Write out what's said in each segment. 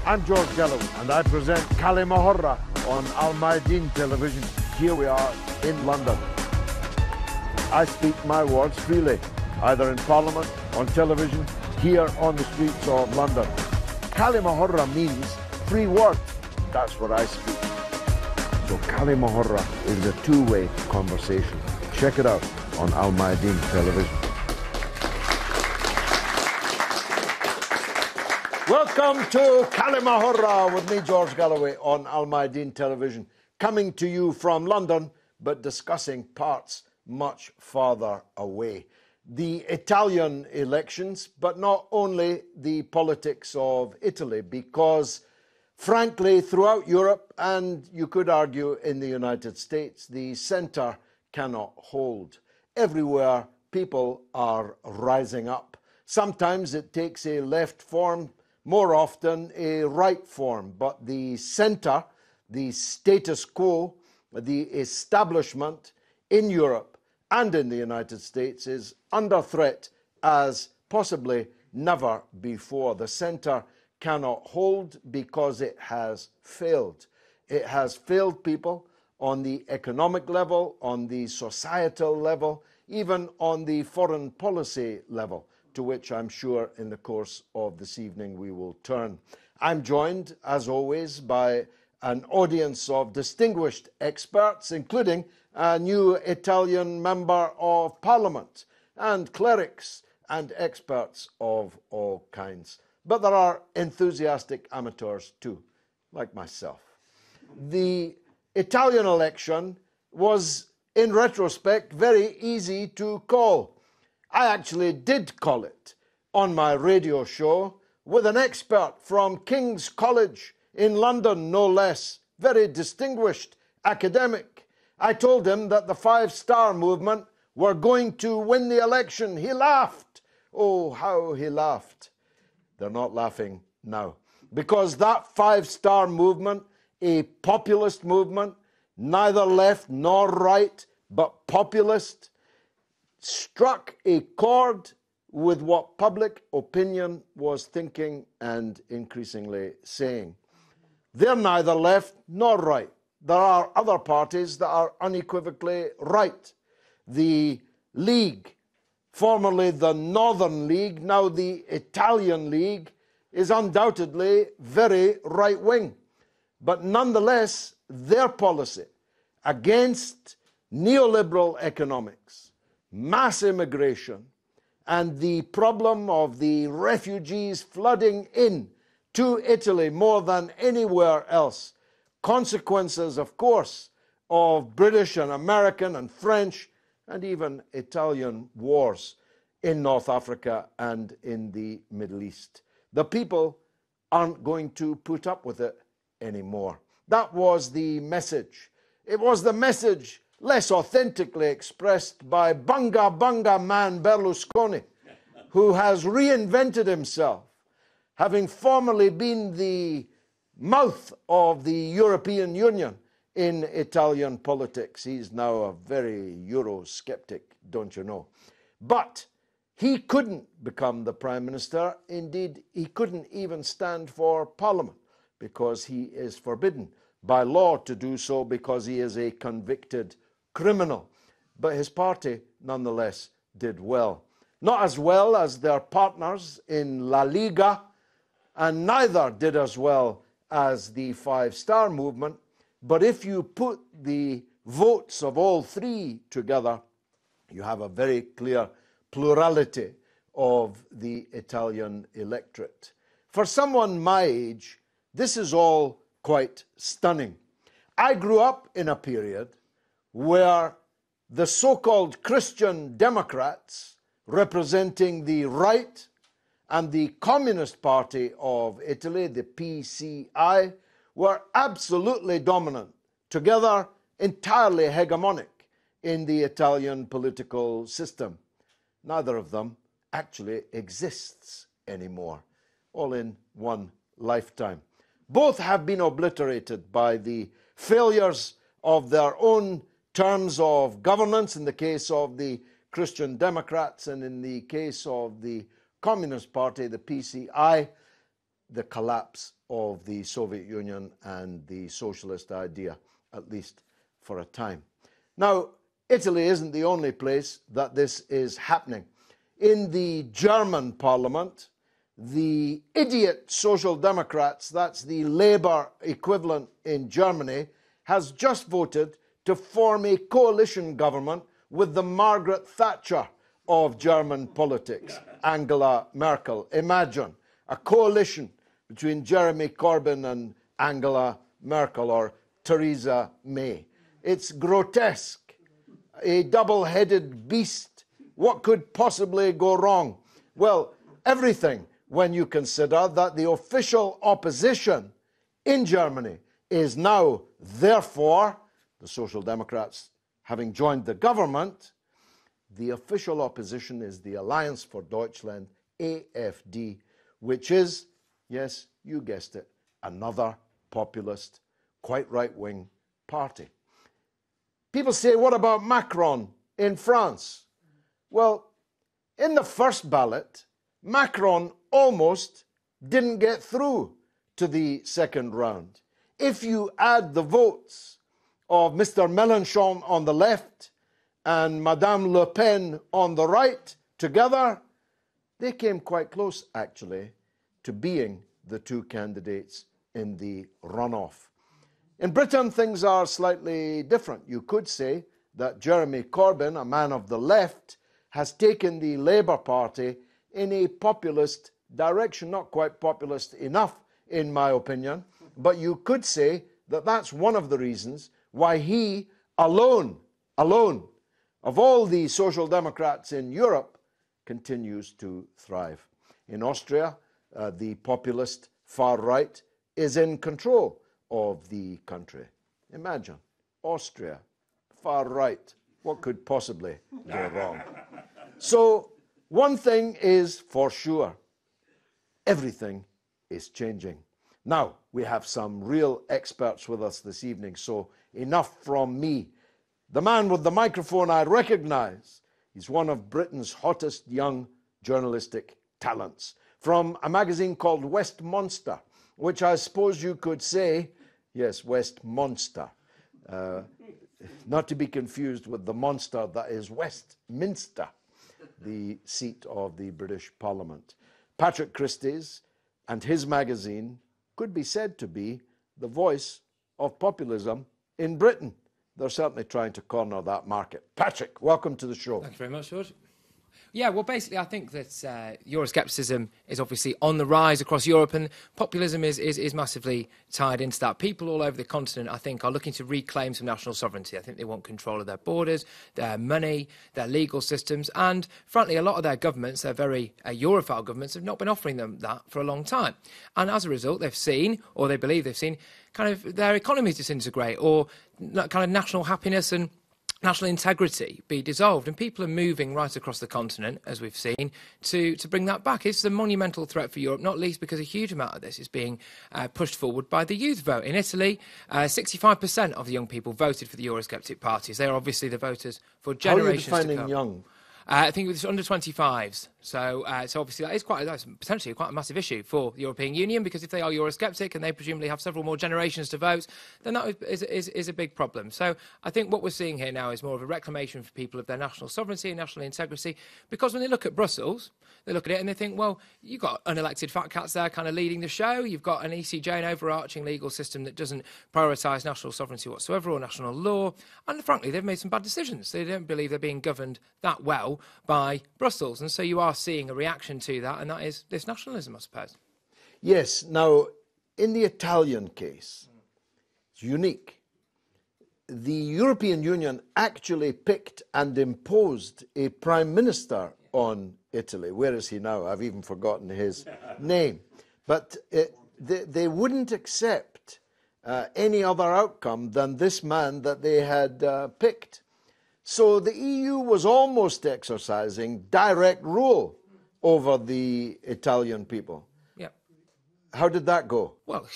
I'm George and I present كلمة on الميادين television. Here we are in London. I speak my words freely, either in Parliament, on television, here on the streets of London. كلمة means free word. That's what I speak. So كلمة is a two-way conversation. Check it out on الميادين television. Welcome to كلمة with me, George Galloway, on Mayadeen television, coming to you from London, but discussing parts much farther away. The Italian elections, but not only the politics of Italy, because frankly, throughout Europe, and you could argue in the United States, the centre cannot hold. Everywhere, people are rising up. Sometimes it takes a left form, more often a right form, but the centre, the status quo, the establishment in Europe and in the United States is under threat as possibly never before. The centre cannot hold because it has failed. It has failed people on the economic level, on the societal level, even on the foreign policy level, to which I'm sure in the course of this evening we will turn. I'm joined, as always, by an audience of distinguished experts, including a new Italian member of Parliament, and clerics and experts of all kinds. But there are enthusiastic amateurs too, like myself. The Italian election was, in retrospect, very easy to call. I actually did call it on my radio show with an expert from King's College in London, no less, very distinguished academic. I told him that the Five Star Movement were going to win the election. He laughed. Oh, how he laughed. They're not laughing now, because that Five Star Movement, a populist movement, neither left nor right, but populist, struck a chord with what public opinion was thinking and increasingly saying. They're neither left nor right. There are other parties that are unequivocally right. The League, formerly the Northern League, now the Italian League, is undoubtedly very right-wing. But nonetheless, their policy against neoliberal economics, mass immigration, and the problem of the refugees flooding in to Italy more than anywhere else, consequences, of course, of British and American and French and even Italian wars in North Africa and in the Middle East. The people aren't going to put up with it anymore. That was the message. It was the message less authentically expressed by Bunga man Berlusconi, who has reinvented himself, having formerly been the mouth of the European Union in Italian politics. He's now a very Eurosceptic, don't you know? But he couldn't become the Prime Minister. Indeed, he couldn't even stand for Parliament because he is forbidden by law to do so because he is a convicted criminal. But his party, nonetheless, did well. Not as well as their partners in La Liga, and neither did as well as the Five Star Movement. But if you put the votes of all three together, you have a very clear plurality of the Italian electorate. For someone my age, this is all quite stunning. I grew up in a period where the so-called Christian Democrats, representing the right, and the Communist Party of Italy, the PCI, were absolutely dominant, together entirely hegemonic in the Italian political system. Neither of them actually exists anymore, all in one lifetime. Both have been obliterated by the failures of their own terms of governance, in the case of the Christian Democrats and in the case of the Communist Party, the PCI. the collapse of the Soviet Union and the socialist idea, at least for a time. Now, Italy isn't the only place that this is happening. In the German parliament, the idiot Social Democrats, that's the Labour equivalent in Germany, has just voted to form a coalition government with the Margaret Thatcher of German politics, Angela Merkel. Imagine a coalition between Jeremy Corbyn and Angela Merkel or Theresa May. It's grotesque, a double-headed beast. What could possibly go wrong? Well, everything, when you consider that the official opposition in Germany is now, therefore, the Social Democrats having joined the government, the official opposition is the Alliance for Deutschland, AfD, which is, yes, you guessed it, another populist, quite right-wing party. People say, what about Macron in France? Well, in the first ballot, Macron almost didn't get through to the second round. If you add the votes of Mr. Mélenchon on the left and Madame Le Pen on the right together, they came quite close, actually, to being the two candidates in the runoff. In Britain, things are slightly different. You could say that Jeremy Corbyn, a man of the left, has taken the Labour Party in a populist direction, not quite populist enough, in my opinion, but you could say that that's one of the reasons why he alone, of all the Social Democrats in Europe, continues to thrive. In Austria, the populist far right is in control of the country. Imagine, Austria, far right. What could possibly go wrong? So, one thing is for sure, everything is changing. Now, we have some real experts with us this evening, so enough from me. The man with the microphone I recognise. He's one of Britain's hottest young journalistic talents. From a magazine called Westmonster, which I suppose you could say, yes, Westmonster. Not to be confused with the monster that is Westminster, the seat of the British Parliament. Patrick Christie's and his magazine could be said to be the voice of populism in Britain. They're certainly trying to corner that market. Patrick, welcome to the show. Thank you very much, George. Yeah, well, basically, I think that Euroscepticism is obviously on the rise across Europe, and populism is massively tied into that. People all over the continent, I think, are looking to reclaim some national sovereignty. I think they want control of their borders, their money, their legal systems, and, frankly, a lot of their governments, their very Europhile governments, have not been offering them that for a long time. And as a result, they've seen, or they believe they've seen, kind of their economies disintegrate, or kind of national happiness and national integrity be dissolved, and people are moving right across the continent, as we've seen, to bring that back. It's a monumental threat for Europe, not least because a huge amount of this is being pushed forward by the youth vote. In Italy, 65% of the young people voted for the Eurosceptic parties. They are obviously the voters for generations to come. How are you defining young? I think it was under 25s. So obviously that's potentially quite a massive issue for the European Union, because if they are Eurosceptic and they presumably have several more generations to vote, then that is a big problem. So I think what we're seeing here now is more of a reclamation for people of their national sovereignty and national integrity, because when they look at Brussels, they look at it and they think, well, you've got unelected fat cats there kind of leading the show. You've got an ECJ, an overarching legal system that doesn't prioritise national sovereignty whatsoever or national law. And frankly, they've made some bad decisions. They don't believe they're being governed that well by Brussels. And so you are seeing a reaction to that, and that is this nationalism, I suppose. Yes. Now, in the Italian case, it's unique. The European Union actually picked and imposed a prime minister on Italy. Where is he now? I've even forgotten his name. But they wouldn't accept any other outcome than this man that they had picked. So the EU was almost exercising direct rule over the Italian people. Yeah. How did that go? Well,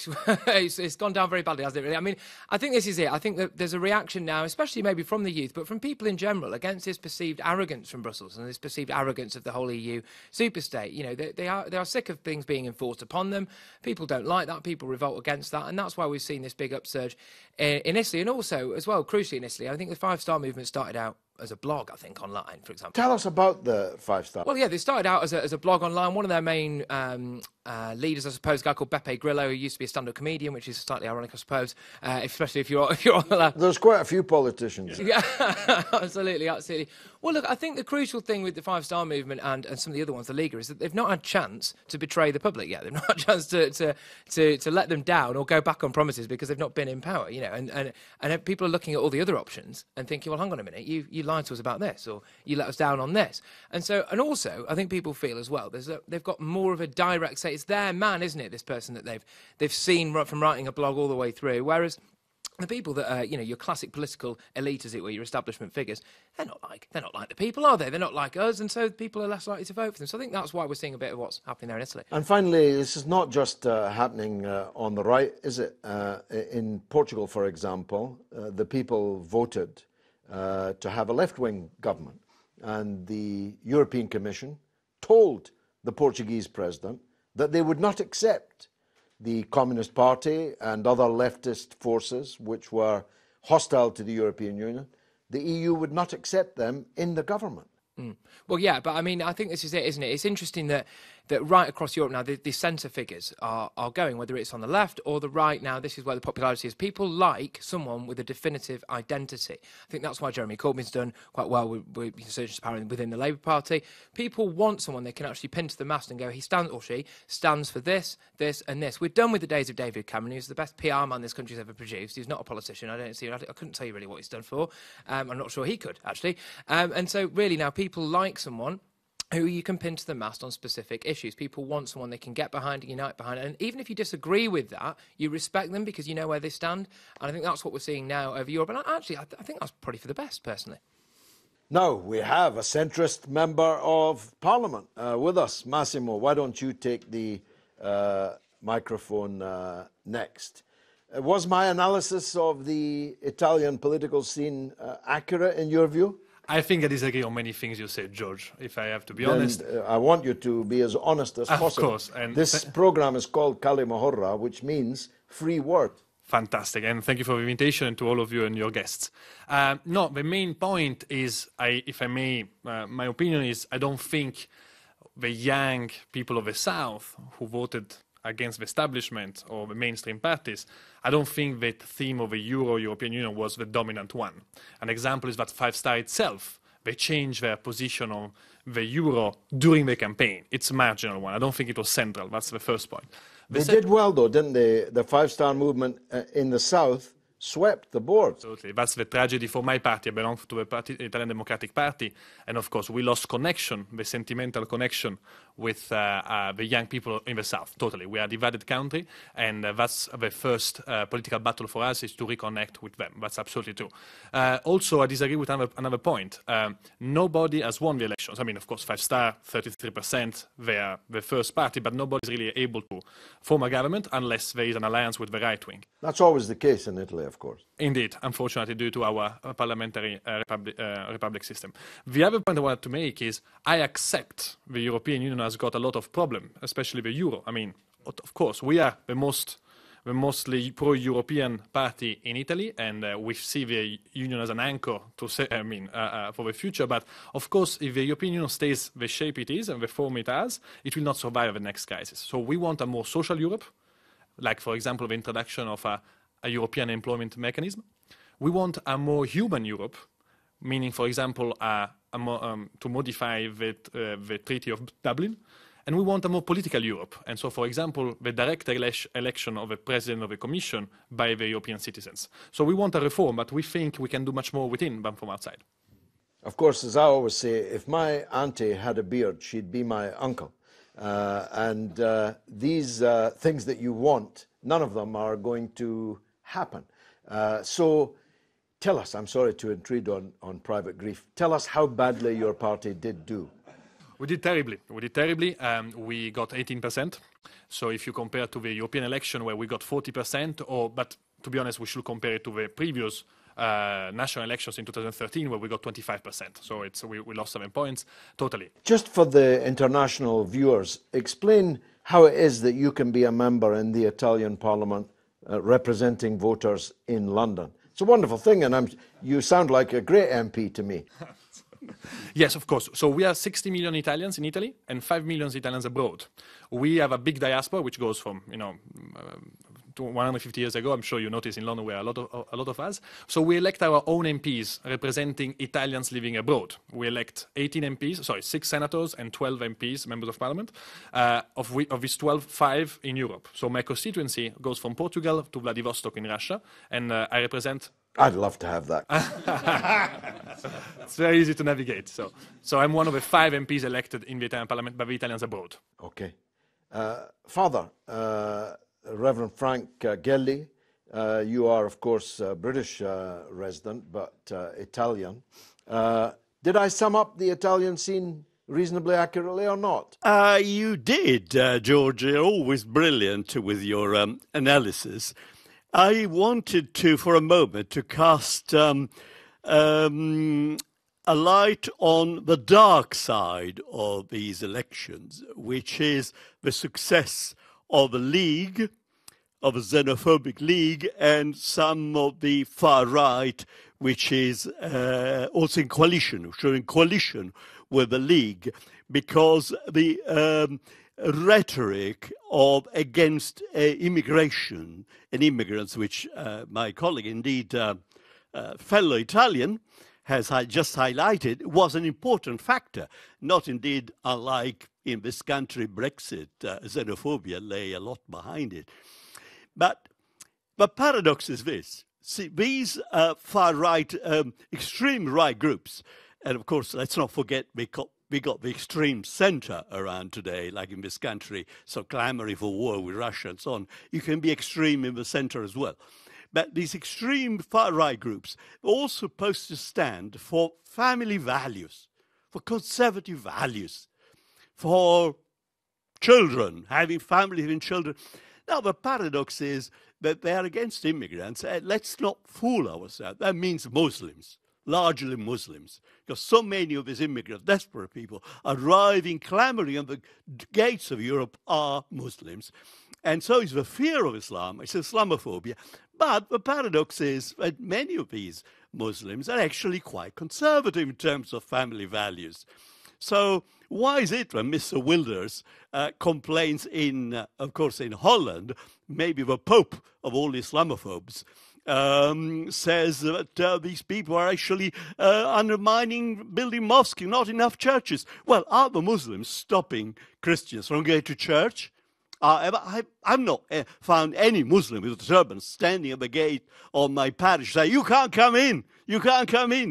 it's gone down very badly, hasn't it, really? I mean, I think this is it. I think that there's a reaction now, especially maybe from the youth, but from people in general, against this perceived arrogance from Brussels and this perceived arrogance of the whole EU superstate. You know, they are sick of things being enforced upon them. People don't like that. People revolt against that. And that's why we've seen this big upsurge in Italy. And also, as well, crucially in Italy, I think the Five Star Movement started out as a blog, I think, online, for example. Tell us about the Five Star. Well, yeah, they started out as a blog online. One of their main leaders, I suppose, a guy called Beppe Grillo, who used to be a stand-up comedian, which is slightly ironic, I suppose, especially if you're on the left. There's quite a few politicians. Yeah, absolutely. Well, look, I think the crucial thing with the Five Star Movement and some of the other ones, the Liga, is that they've not had a chance to betray the public yet. They've not had a chance to let them down or go back on promises because they've not been in power, you know. And people are looking at all the other options and thinking, well, hang on a minute, you lied to us about this, or you let us down on this. And also, I think people feel as well, they've got more of a direct say. It's their man, isn't it, this person that they've seen from writing a blog all the way through, whereas the people that are, you know, your classic political elite, as it were, your establishment figures, they're not like the people, are they? They're not like us, and so people are less likely to vote for them. So I think that's why we're seeing a bit of what's happening there in Italy. And finally, this is not just happening on the right, is it? In Portugal, for example, the people voted to have a left-wing government, and the European Commission told the Portuguese president that they would not accept the Communist Party and other leftist forces which were hostile to the European Union. The EU would not accept them in the government. Well, yeah, but I mean, I think this is it, isn't it? It's interesting that right across Europe now, the centre figures are going, whether it's on the left or the right now, this is where the popularity is. People like someone with a definitive identity. I think that's why Jeremy Corbyn's done quite well with insurgents apparently within the Labour Party. People want someone they can actually pin to the mast and go, he stands, or she stands for this, this and this. We're done with the days of David Cameron, who's the best PR man this country's ever produced. He's not a politician. I couldn't tell you really what he's done for. I'm not sure he could, actually. And so really now people like someone who you can pin to the mast on specific issues. People want someone they can get behind and unite behind. And even if you disagree with that, you respect them because you know where they stand. And I think that's what we're seeing now over Europe. And actually, I think that's probably for the best, personally. Now, we have a centrist member of Parliament with us. Massimo, why don't you take the microphone next? Was my analysis of the Italian political scene accurate in your view? I think I disagree on many things you said, George, if I have to be honest. I want you to be as honest as possible. Of course. And this program is called Kaliма, which means free word. Fantastic, and thank you for the invitation, and to all of you and your guests. No, the main point is, if I may, my opinion is I don't think the young people of the South who voted against the establishment or the mainstream parties, I don't think that theme of the European Union was the dominant one. An example is that Five Star itself, they changed their position on the euro during the campaign. It's a marginal one. I don't think it was central. That's the first point. They did well, though, didn't they? The Five Star movement in the South swept the board. Absolutely. That's the tragedy for my party. I belong to the Italian Democratic Party. And of course, we lost connection, the sentimental connection with the young people in the South. Totally. We are a divided country. And that's the first political battle for us, is to reconnect with them. That's absolutely true. Also, I disagree with another point. Nobody has won the elections. I mean, of course, Five Star, 33%, they are the first party, but nobody is really able to form a government unless there is an alliance with the right wing. That's always the case in Italy, of course. Indeed, unfortunately, due to our parliamentary republic system. The other point I wanted to make is I accept the European Union has got a lot of problems, especially the euro. I mean, of course, we are the mostly pro-European party in Italy, and we see the union as an anchor to say, for the future. But of course, if the European Union stays the shape it is and the form it has, it will not survive the next crisis. So we want a more social Europe, like, for example, the introduction of a European employment mechanism. We want a more human Europe, meaning, for example, to modify the Treaty of Dublin. And we want a more political Europe. And so, for example, the direct election of the President of the Commission by the European citizens. So we want a reform, but we think we can do much more within than from outside. Of course, as I always say, if my auntie had a beard, she'd be my uncle. These things that you want, none of them are going to happen. So tell us, I'm sorry to intrude on private grief, tell us how badly your party did do. We did terribly. We got 18%. So if you compare to the European election where we got 40%, but to be honest, we should compare it to the previous national elections in 2013 where we got 25%. So we lost 7 points totally. Just for the international viewers, explain how it is that you can be a member in the Italian Parliament representing voters in London. It's a wonderful thing, and you sound like a great MP to me. Yes, of course. So we are 60 million Italians in Italy and 5 million Italians abroad. We have a big diaspora, which goes from, to 150 years ago. I'm sure you noticed in London we are a lot of us. So we elect our own MPs representing Italians living abroad. We elect 6 senators and 12 MPs, members of parliament. Of these 12, 5 in Europe. So my constituency goes from Portugal to Vladivostok in Russia, and I represent... I'd love to have that. It's very easy to navigate. So I'm one of the 5 MPs elected in the Italian parliament by the Italians abroad. Okay. Father, Reverend Frank Gelli, you are, of course, a British resident, but Italian. Did I sum up the Italian scene reasonably accurately or not? You did, George. You're always brilliant with your analysis. I wanted to, for a moment, to cast a light on the dark side of these elections, which is the success of a league, of a xenophobic league, and some of the far right, which is also in coalition, showing coalition with the league, because the rhetoric of against immigration and immigrants, which my colleague, indeed fellow Italian, has just highlighted, was an important factor, not indeed unlike in this country Brexit. Xenophobia lay a lot behind it. But the paradox is this. See, these far-right, extreme right groups, and of course, let's not forget we got the extreme center around today, like in this country, so clamoring for war with Russia and so on. You can be extreme in the center as well. But these extreme far-right groups are all supposed to stand for family values, for conservative values, for children, having family, having children. Now, the paradox is that they are against immigrants. Let's not fool ourselves. That means Muslims. Largely Muslims, because so many of these immigrants, desperate people, arriving, clamoring on the gates of Europe are Muslims. And so it's the fear of Islam, it's Islamophobia. But the paradox is that many of these Muslims are actually quite conservative in terms of family values. So why is it when Mr. Wilders complains of course, in Holland, maybe the Pope of all Islamophobes, says that these people are actually undermining building mosques, not enough churches. Well, are the Muslims stopping Christians from going to church? I've not found any Muslim with a turban standing at the gate of my parish saying, you can't come in,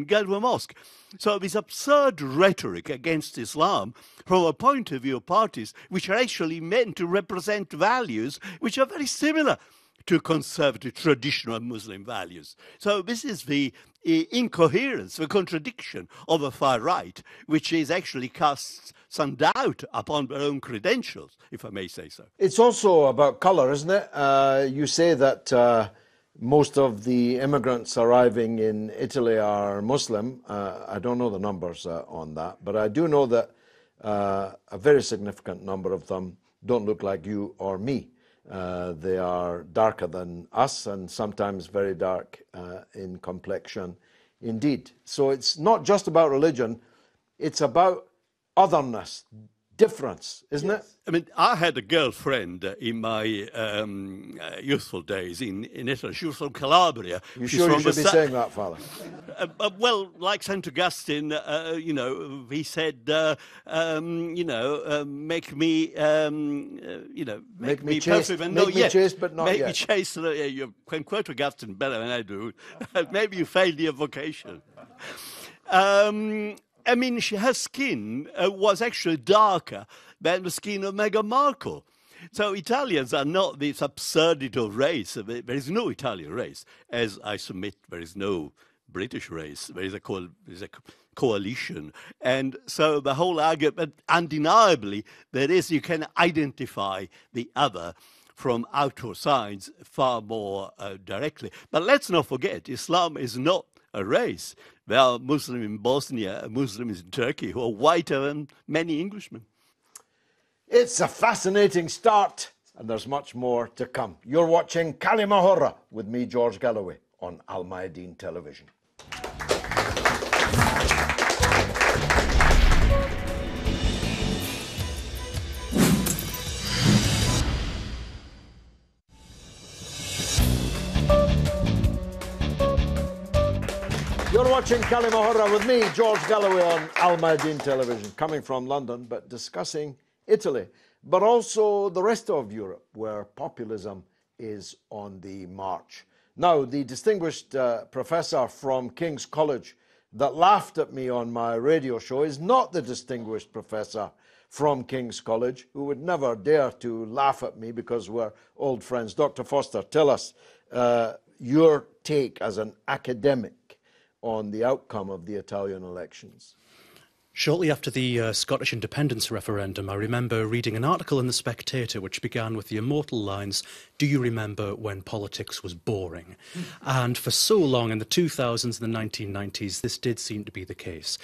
go to a mosque. So this absurd rhetoric against Islam from a point of view of parties which are actually meant to represent values which are very similar to conservative traditional Muslim values. So this is the incoherence, the contradiction of the far right, which is actually casts some doubt upon their own credentials, if I may say so. It's also about colour, isn't it? You say that most of the immigrants arriving in Italy are Muslim. I don't know the numbers on that, but I do know that a very significant number of them don't look like you or me. They are darker than us and sometimes very dark in complexion indeed. So it's not just about religion, it's about otherness, difference, isn't it? I mean, I had a girlfriend in my youthful days in Italy. She was from Calabria. You sure you should be saying that, Father? Well, like St. Augustine, he said, make me, make me chaste, perfect, and make me chaste, but not make yet. me chaste. You can quote Augustine better than I do. Maybe you failed your vocation. I mean, her skin was actually darker than the skin of Meghan Markle. So Italians are not this absurdity of race. There is no Italian race. As I submit, there is no British race. There is coalition. And so the whole argument, undeniably, there is, you can identify the other from outdoor signs far more directly. But let's not forget, Islam is not a race. There are Muslims in Bosnia, Muslims in Turkey who are whiter than many Englishmen. It's a fascinating start, and there's much more to come. You're watching كلمة with me, George Galloway, on Al-Mayadeen television. You're watching كلمة with me, George Galloway, on Al-Mayadeen television, coming from London, but discussing Italy, but also the rest of Europe, where populism is on the march. Now, the distinguished professor from King's College that laughed at me on my radio show is not the distinguished professor from King's College, who would never dare to laugh at me because we're old friends. Dr. Foster, tell us your take as an academic on the outcome of the Italian elections. Shortly after the Scottish independence referendum, I remember reading an article in The Spectator which began with the immortal lines, "Do you remember when politics was boring?" And for so long in the 2000s and the 1990s, this did seem to be the case.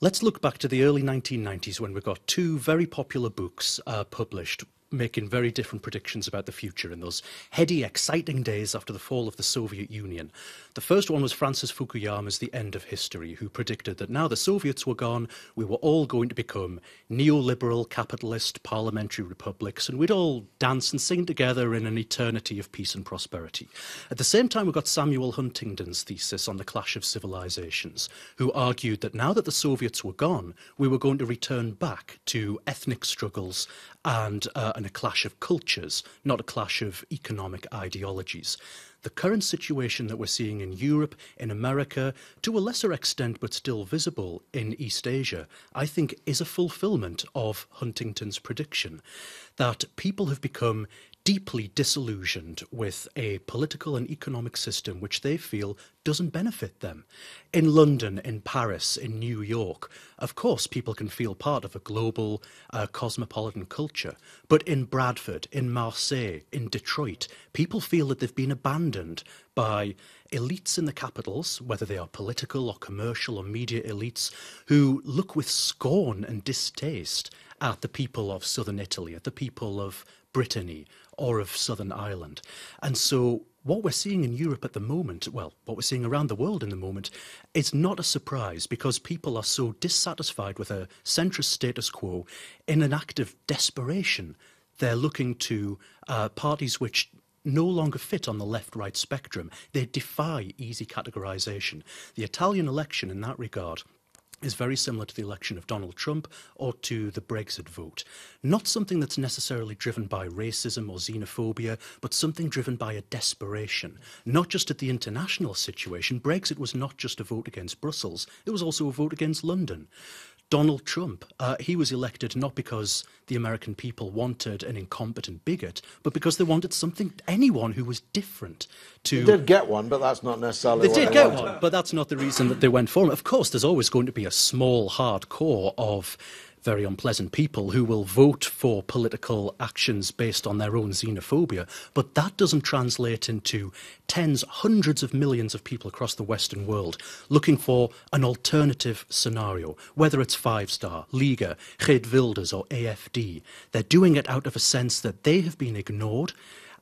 Let's look back to the early 1990s when we got two very popular books published, making very different predictions about the future in those heady, exciting days after the fall of the Soviet Union. The first one was Francis Fukuyama's The End of History, who predicted that now the Soviets were gone, we were all going to become neoliberal, capitalist, parliamentary republics, and we'd all dance and sing together in an eternity of peace and prosperity. At the same time, we got Samuel Huntington's thesis on the clash of civilizations, who argued that now that the Soviets were gone, we were going to return back to ethnic struggles and a clash of cultures, not a clash of economic ideologies. The current situation that we're seeing in Europe, in America, to a lesser extent but still visible in East Asia, I think is a fulfilment of Huntington's prediction that people have become deeply disillusioned with a political and economic system which they feel doesn't benefit them. In London, in Paris, in New York, of course people can feel part of a global cosmopolitan culture, but in Bradford, in Marseille, in Detroit, people feel that they've been abandoned by elites in the capitals, whether they are political or commercial or media elites, who look with scorn and distaste at the people of southern Italy, at the people of Brittany or of Southern Ireland. And so what we're seeing in Europe at the moment, well, what we're seeing around the world in the moment, is not a surprise because people are so dissatisfied with a centrist status quo. In an act of desperation, they're looking to parties which no longer fit on the left-right spectrum. They defy easy categorization. The Italian election in that regard is very similar to the election of Donald Trump or to the Brexit vote. Not something that's necessarily driven by racism or xenophobia, but something driven by a desperation. Not just at the international situation. Brexit was not just a vote against Brussels, it was also a vote against London. Donald Trump, he was elected not because the American people wanted an incompetent bigot, but because they wanted anyone who was different to... They did get one, but that's not necessarily They did get one, but that's not the reason that they went for him. Of course, there's always going to be a small, hard core of very unpleasant people who will vote for political actions based on their own xenophobia, but that doesn't translate into tens, hundreds of millions of people across the Western world looking for an alternative scenario, whether it's Five Star, Liga, Geert Wilders or AFD. They're doing it out of a sense that they have been ignored,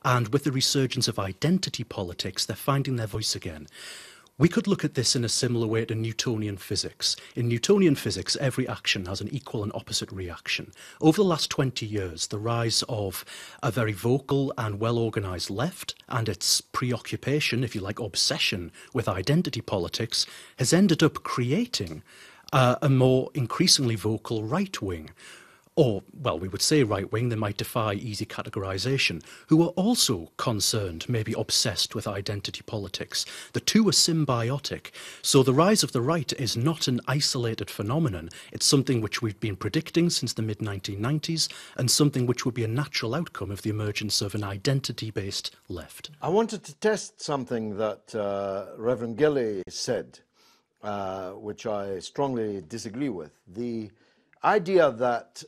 and with the resurgence of identity politics, they're finding their voice again. We could look at this in a similar way to Newtonian physics. In Newtonian physics, every action has an equal and opposite reaction. Over the last 20 years, the rise of a very vocal and well-organised left and its preoccupation, if you like, obsession with identity politics has ended up creating a more increasingly vocal right wing. Or, well, we would say right-wing, they might defy easy categorisation, who are also concerned, maybe obsessed with identity politics. The two are symbiotic. So the rise of the right is not an isolated phenomenon. It's something which we've been predicting since the mid-1990s and something which would be a natural outcome of the emergence of an identity-based left. I wanted to test something that Reverend Gilly said which I strongly disagree with. The idea that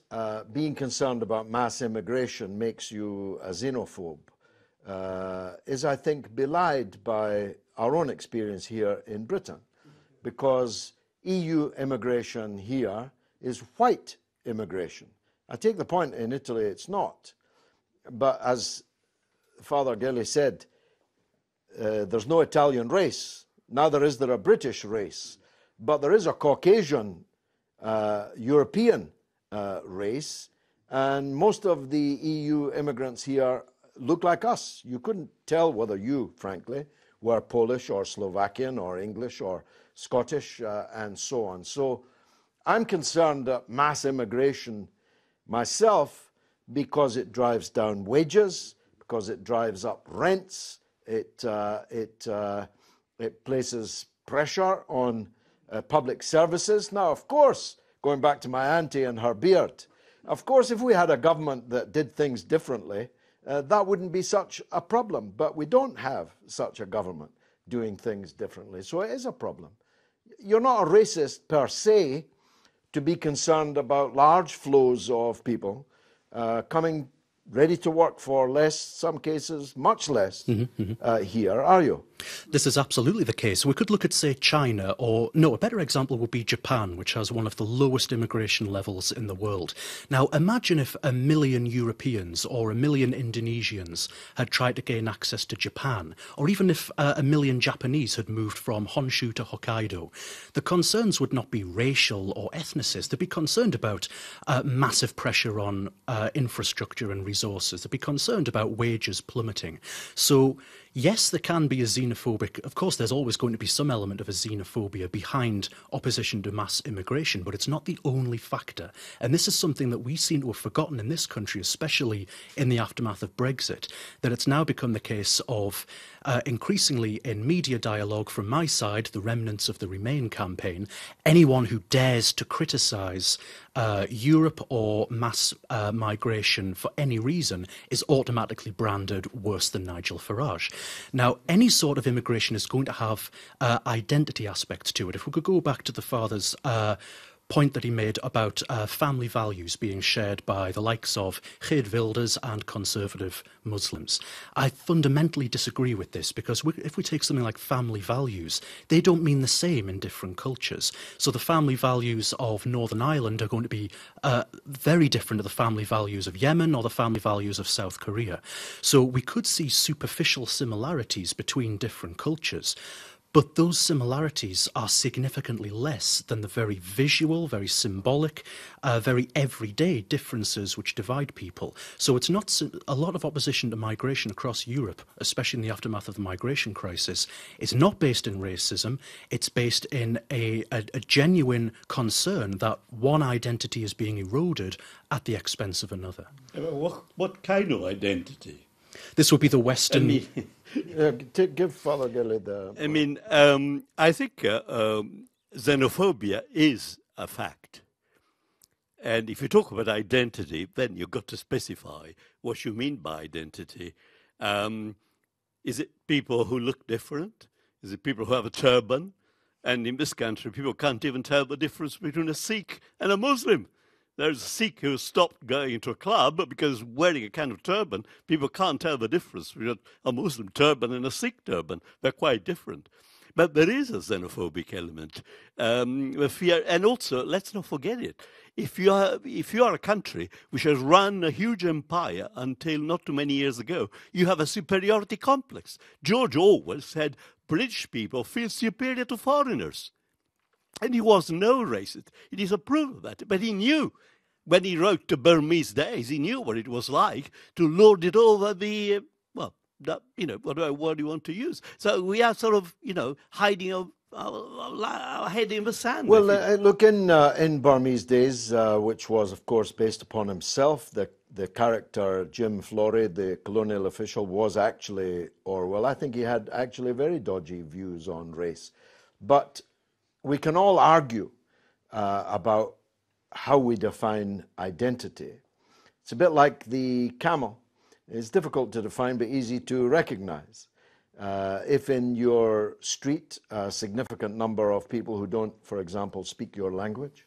being concerned about mass immigration makes you a xenophobe is, I think, belied by our own experience here in Britain, because EU immigration here is white immigration. I take the point, in Italy it's not. But as Father Gilly said, there's no Italian race, neither is there a British race, but there is a Caucasian European race, and most of the EU immigrants here look like us. You couldn't tell whether you, frankly, were Polish or Slovakian or English or Scottish and so on. So I'm concerned that mass immigration myself, because it drives down wages, because it drives up rents, it places pressure on public services. Now, of course, going back to my auntie and her beard, of course, if we had a government that did things differently, that wouldn't be such a problem. But we don't have such a government doing things differently. So it is a problem. You're not a racist per se to be concerned about large flows of people coming ready to work for less, some cases much less, here, are you? This is absolutely the case. We could look at, say, China, or no, a better example would be Japan, which has one of the lowest immigration levels in the world. Now, imagine if 1 million Europeans or 1 million Indonesians had tried to gain access to Japan, or even if 1 million Japanese had moved from Honshu to Hokkaido. The concerns would not be racial or ethnicist. They'd be concerned about massive pressure on infrastructure and resources. They'd be concerned about wages plummeting. So, yes, there can be a xenophobic, of course there's always going to be some element of a xenophobia behind opposition to mass immigration, but it's not the only factor. And this is something that we seem to have forgotten in this country, especially in the aftermath of Brexit, that it's now become the case of increasingly in media dialogue from my side, the remnants of the Remain campaign, anyone who dares to criticise Europe or mass migration for any reason is automatically branded worse than Nigel Farage. Now, any sort of immigration is going to have identity aspects to it. If we could go back to the father's point that he made about family values being shared by the likes of Geert Wilders and conservative Muslims. I fundamentally disagree with this, because if we take something like family values, they don't mean the same in different cultures. So the family values of Northern Ireland are going to be very different to the family values of Yemen or the family values of South Korea. So we could see superficial similarities between different cultures. But those similarities are significantly less than the very visual, very symbolic, very everyday differences which divide people. So it's not a lot of opposition to migration across Europe, especially in the aftermath of the migration crisis, is not based in racism. It's based in a genuine concern that one identity is being eroded at the expense of another. What kind of identity? This would be the Western... Give Father Gilly the... I think xenophobia is a fact. And if you talk about identity, then you've got to specify what you mean by identity. Is it people who look different? Is it people who have a turban? And in this country, people can't even tell the difference between a Sikh and a Muslim. There's a Sikh who stopped going to a club because wearing a kind of turban, people can't tell the difference between a Muslim turban and a Sikh turban. They're quite different. But there is a xenophobic element. Fear, and also, let's not forget it. If you are a country which has run a huge empire until not too many years ago, you have a superiority complex. George Orwell said British people feel superior to foreigners. And he was no racist. He disapproved of that. But he knew, when he wrote The Burmese Days, he knew what it was like to lord it over the, whatever word you want to use. So we are sort of, hiding our head in the sand. Well, look, in Burmese Days, which was, of course, based upon himself, the character Jim Florey, the colonial official, was actually Orwell. I think he had actually very dodgy views on race. But we can all argue about how we define identity. It's a bit like the camel. It's difficult to define, but easy to recognize. If in your street a significant number of people who don't, for example, speak your language,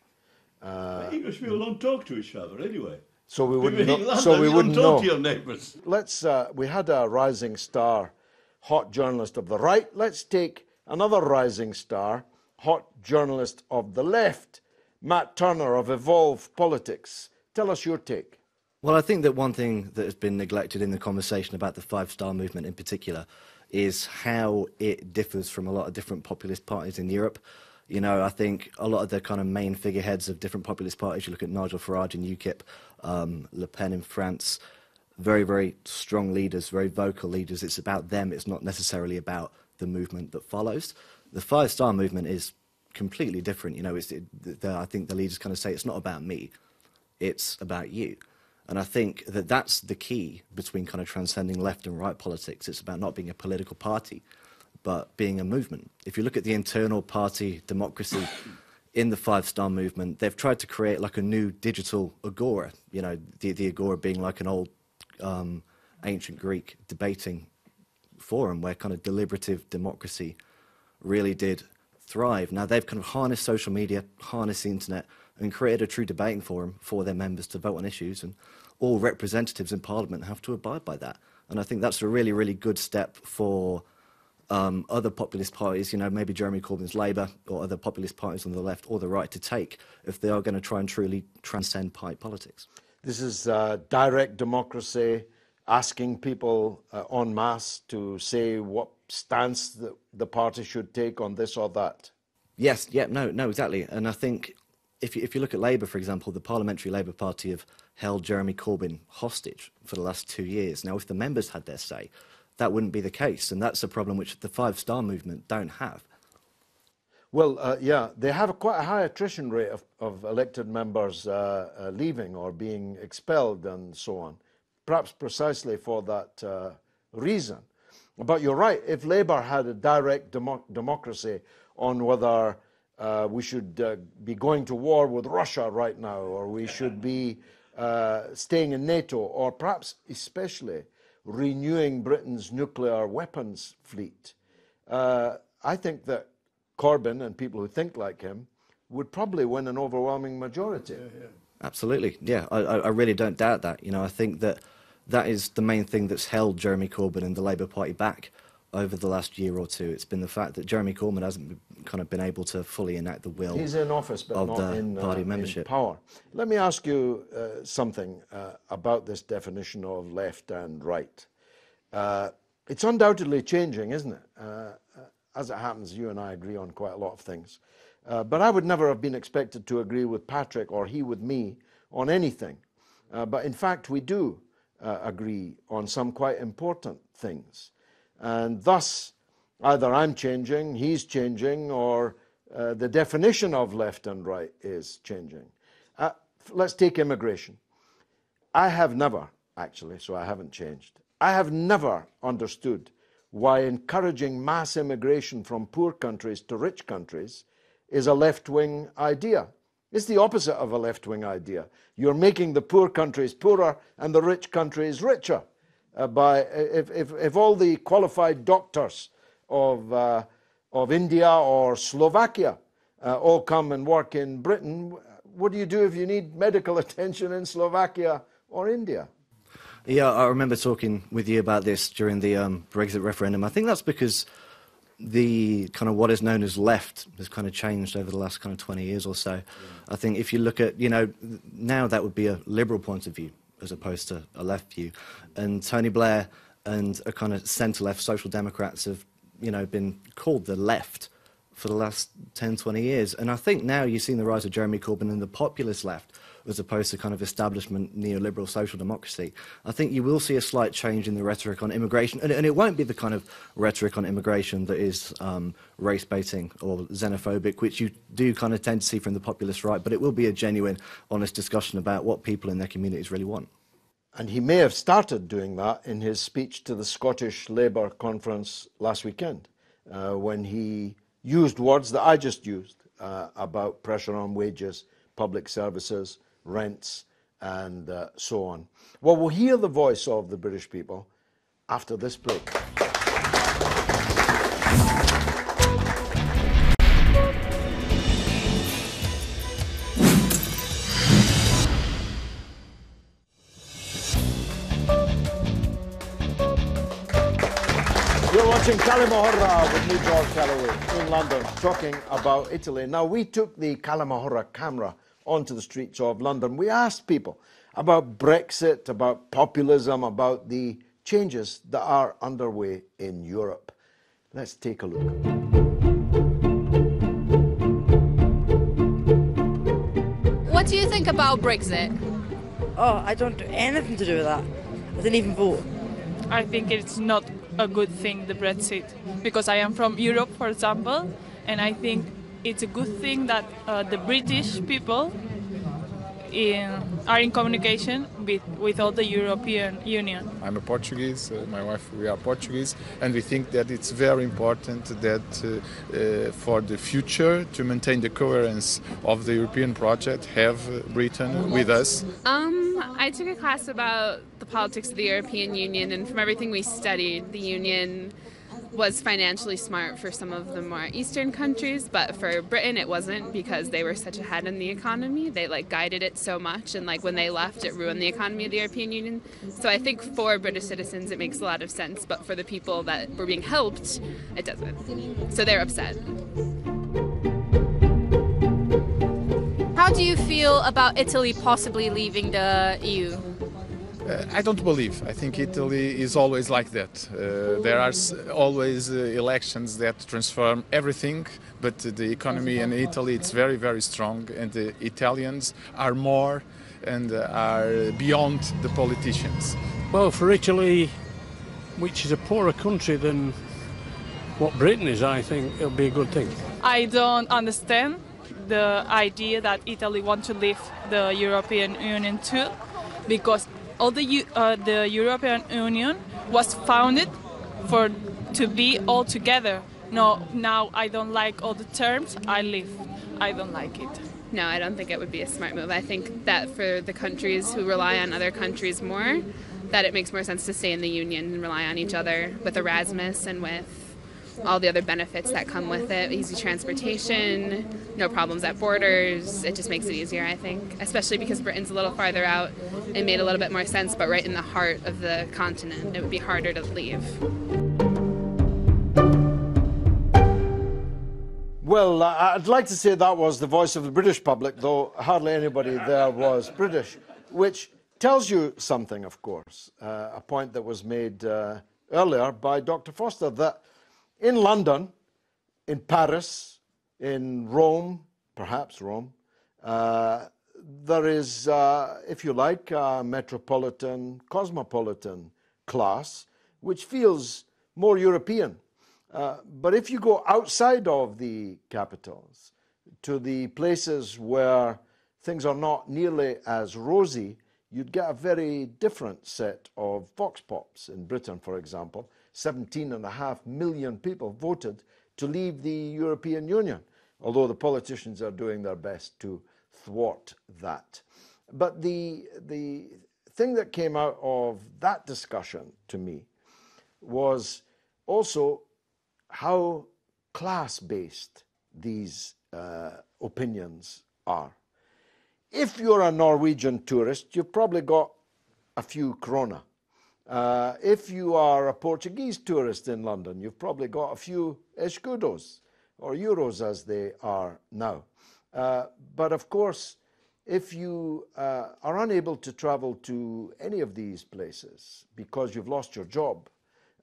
English people don't talk to each other anyway. so we wouldn't People in know. London, So we you wouldn't don't talk know. to your neighbours. Let's. We had a rising star, hot journalist of the right. Let's take another rising star, hot journalist of the left, Matt Turner of Evolve Politics. Tell us your take. Well, I think that one thing that has been neglected in the conversation about the five-star movement in particular is how it differs from a lot of different populist parties in Europe. You know, I think a lot of the kind of main figureheads of different populist parties, you look at Nigel Farage in UKIP, Le Pen in France, very, very strong leaders, very vocal leaders. It's about them. It's not necessarily about the movement that follows. The five-star movement is completely different. You know, I think the leaders kind of say it's not about me, it's about you. And I think that that's the key between kind of transcending left and right politics. It's about not being a political party, but being a movement. If you look at the internal party democracy in the five-star movement, they've tried to create like a new digital agora, you know, the agora being like an old ancient Greek debating forum where kind of deliberative democracy really did thrive. Now they've kind of harnessed social media, harnessed the internet, and created a true debating forum for their members to vote on issues, and all representatives in Parliament have to abide by that. And I think that's a really, really good step for other populist parties, you know, maybe Jeremy Corbyn's Labour or other populist parties on the left or the right to take if they are going to try and truly transcend party politics. This is direct democracy, asking people en masse to say what stance the party should take on this or that. Yes, yeah, no, exactly. And I think if you look at Labour, for example, the Parliamentary Labour Party have held Jeremy Corbyn hostage for the last 2 years. Now, if the members had their say, that wouldn't be the case. And that's a problem which the five-star movement don't have. Well, yeah, they have quite a high attrition rate of elected members leaving or being expelled and so on, perhaps precisely for that reason. But you're right, if Labour had a direct democracy on whether we should be going to war with Russia right now, or we should be staying in NATO, or perhaps especially renewing Britain's nuclear weapons fleet, I think that Corbyn and people who think like him would probably win an overwhelming majority. Yeah. Absolutely, yeah. I really don't doubt that. You know, I think that is the main thing that's held Jeremy Corbyn and the Labour Party back over the last year or two. It's been the fact that Jeremy Corbyn hasn't kind of been able to fully enact the will. He's in office, but not in party membership. In power. Let me ask you something about this definition of left and right. It's undoubtedly changing, isn't it? As it happens, you and I agree on quite a lot of things. But I would never have been expected to agree with Patrick or he with me on anything. But in fact, we do agree on some quite important things. And thus, either I'm changing, he's changing, or the definition of left and right is changing. Let's take immigration. I have never, actually, so I haven't changed. I have never understood why encouraging mass immigration from poor countries to rich countries is a left-wing idea. It's the opposite of a left-wing idea. You're making the poor countries poorer and the rich countries richer. If all the qualified doctors of India or Slovakia all come and work in Britain, what do you do if you need medical attention in Slovakia or India? Yeah, I remember talking with you about this during the Brexit referendum. I think that's because the kind of what is known as left has kind of changed over the last kind of 20 years or so. Yeah. I think if you look at, you know, now that would be a liberal point of view as opposed to a left view. And Tony Blair and a kind of centre-left Social Democrats have, you know, been called the left for the last 10, 20 years. And I think now you've seen the rise of Jeremy Corbyn and the populist left as opposed to kind of establishment neoliberal social democracy. I think you will see a slight change in the rhetoric on immigration, and it won't be the kind of rhetoric on immigration that is race-baiting or xenophobic, which you do kind of tend to see from the populist right, but it will be a genuine, honest discussion about what people in their communities really want. And he may have started doing that in his speech to the Scottish Labour conference last weekend, when he used words that I just used about pressure on wages, public services, rents, and so on. Well, we'll hear the voice of the British people after this break. You're watching كلمة حرة with me, George Galloway, in London, talking about Italy. Now, we took the كلمة حرة camera onto the streets of London. We asked people about Brexit, about populism, about the changes that are underway in Europe. Let's take a look. What do you think about Brexit? Oh, I don't do anything to do with that. I didn't even vote. I think it's not a good thing, the Brexit, because I am from Europe, for example, and I think it's a good thing that the British people are in communication with all the European Union. I'm a Portuguese, my wife, we are Portuguese, and we think that it's very important that for the future, to maintain the coherence of the European project, have Britain with us. I took a class about the politics of the European Union, and from everything we studied, the Union was financially smart for some of the more Eastern countries, but for Britain it wasn't, because they were such ahead in the economy. They guided it so much, and when they left, it ruined the economy of the European Union. So I think for British citizens it makes a lot of sense, but for the people that were being helped, it doesn't. So they're upset. How do you feel about Italy possibly leaving the EU? I don't believe. I think Italy is always like that. There are always elections that transform everything, but the economy in Italy, it's very, very strong, and the Italians are more and are beyond the politicians. Well, for Italy, which is a poorer country than what Britain is, I think it'll be a good thing. I don't understand the idea that Italy wants to leave the European Union too, because all the European Union was founded to be all together. No, now I don't like all the terms, I leave. I don't like it. No, I don't think it would be a smart move. I think that for the countries who rely on other countries more, that it makes more sense to stay in the Union and rely on each other with Erasmus and with all the other benefits that come with it, easy transportation, no problems at borders. It just makes it easier, I think, especially because Britain's a little farther out. It made a little bit more sense, but right in the heart of the continent, it would be harder to leave. Well, I'd like to say that was the voice of the British public, though hardly anybody there was British, which tells you something, of course, a point that was made earlier by Dr. Foster, that in London, in Paris, in Rome, perhaps Rome, there is, if you like, a metropolitan, cosmopolitan class, which feels more European. But if you go outside of the capitals, to the places where things are not nearly as rosy, you'd get a very different set of vox pops. In Britain, for example, 17.5 million people voted to leave the European Union, although the politicians are doing their best to thwart that. But the thing that came out of that discussion to me was also how class-based these opinions are. If you're a Norwegian tourist, you've probably got a few krona. If you are a Portuguese tourist in London, you've probably got a few escudos, or euros as they are now. But of course, if you are unable to travel to any of these places because you've lost your job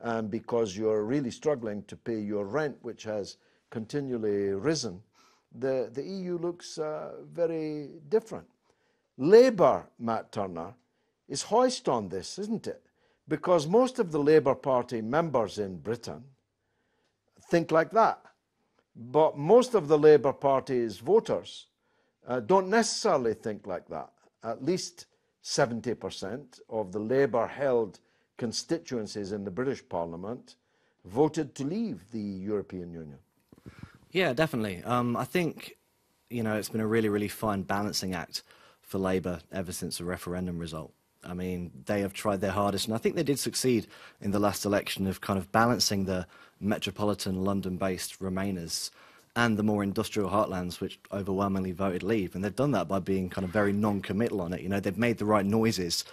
and because you're really struggling to pay your rent, which has continually risen, the EU looks very different. Labour, Matt Turner, is hoist on this, isn't it? Because most of the Labour Party members in Britain think like that. But most of the Labour Party's voters don't necessarily think like that. At least 70% of the Labour-held constituencies in the British Parliament voted to leave the European Union. Yeah, definitely. I think, it's been a really, really fine balancing act for Labour ever since the referendum result. I mean, they have tried their hardest, and I think they did succeed in the last election of kind of balancing the metropolitan London-based Remainers and the more industrial heartlands, which overwhelmingly voted Leave. And they've done that by being kind of very non-committal on it. You know, they've made the right noises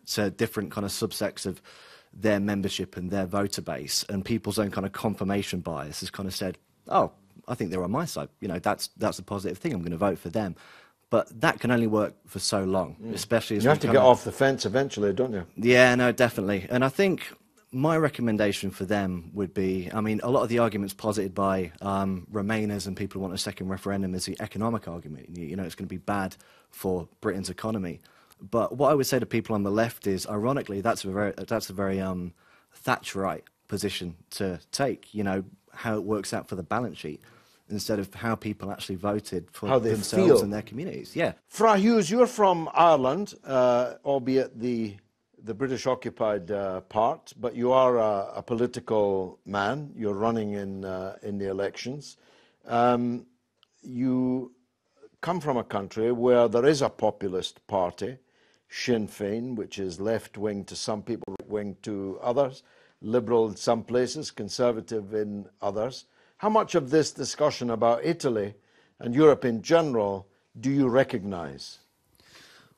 to different kind of subsects of their membership and their voter base, and people's own kind of confirmation bias has kind of said, oh, I think they're on my side. You know, that's a positive thing. I'm going to vote for them. But that can only work for so long, especially as you have to get off the fence eventually, don't you? Yeah, no, definitely. And I think my recommendation for them would be, I mean, a lot of the arguments posited by Remainers and people who want a second referendum is the economic argument. You know, it's going to be bad for Britain's economy. But what I would say to people on the left is, ironically, that's a very Thatcherite position to take. You know, how it works out for the balance sheet, instead of how people actually voted for how they themselves feel. And their communities. Yeah. Fra Hughes, you're from Ireland, albeit the British occupied part, but you are a political man. You're running in the elections. You come from a country where there is a populist party, Sinn Féin, which is left-wing to some people, right-wing to others, liberal in some places, conservative in others. How much of this discussion about Italy and Europe in general do you recognise?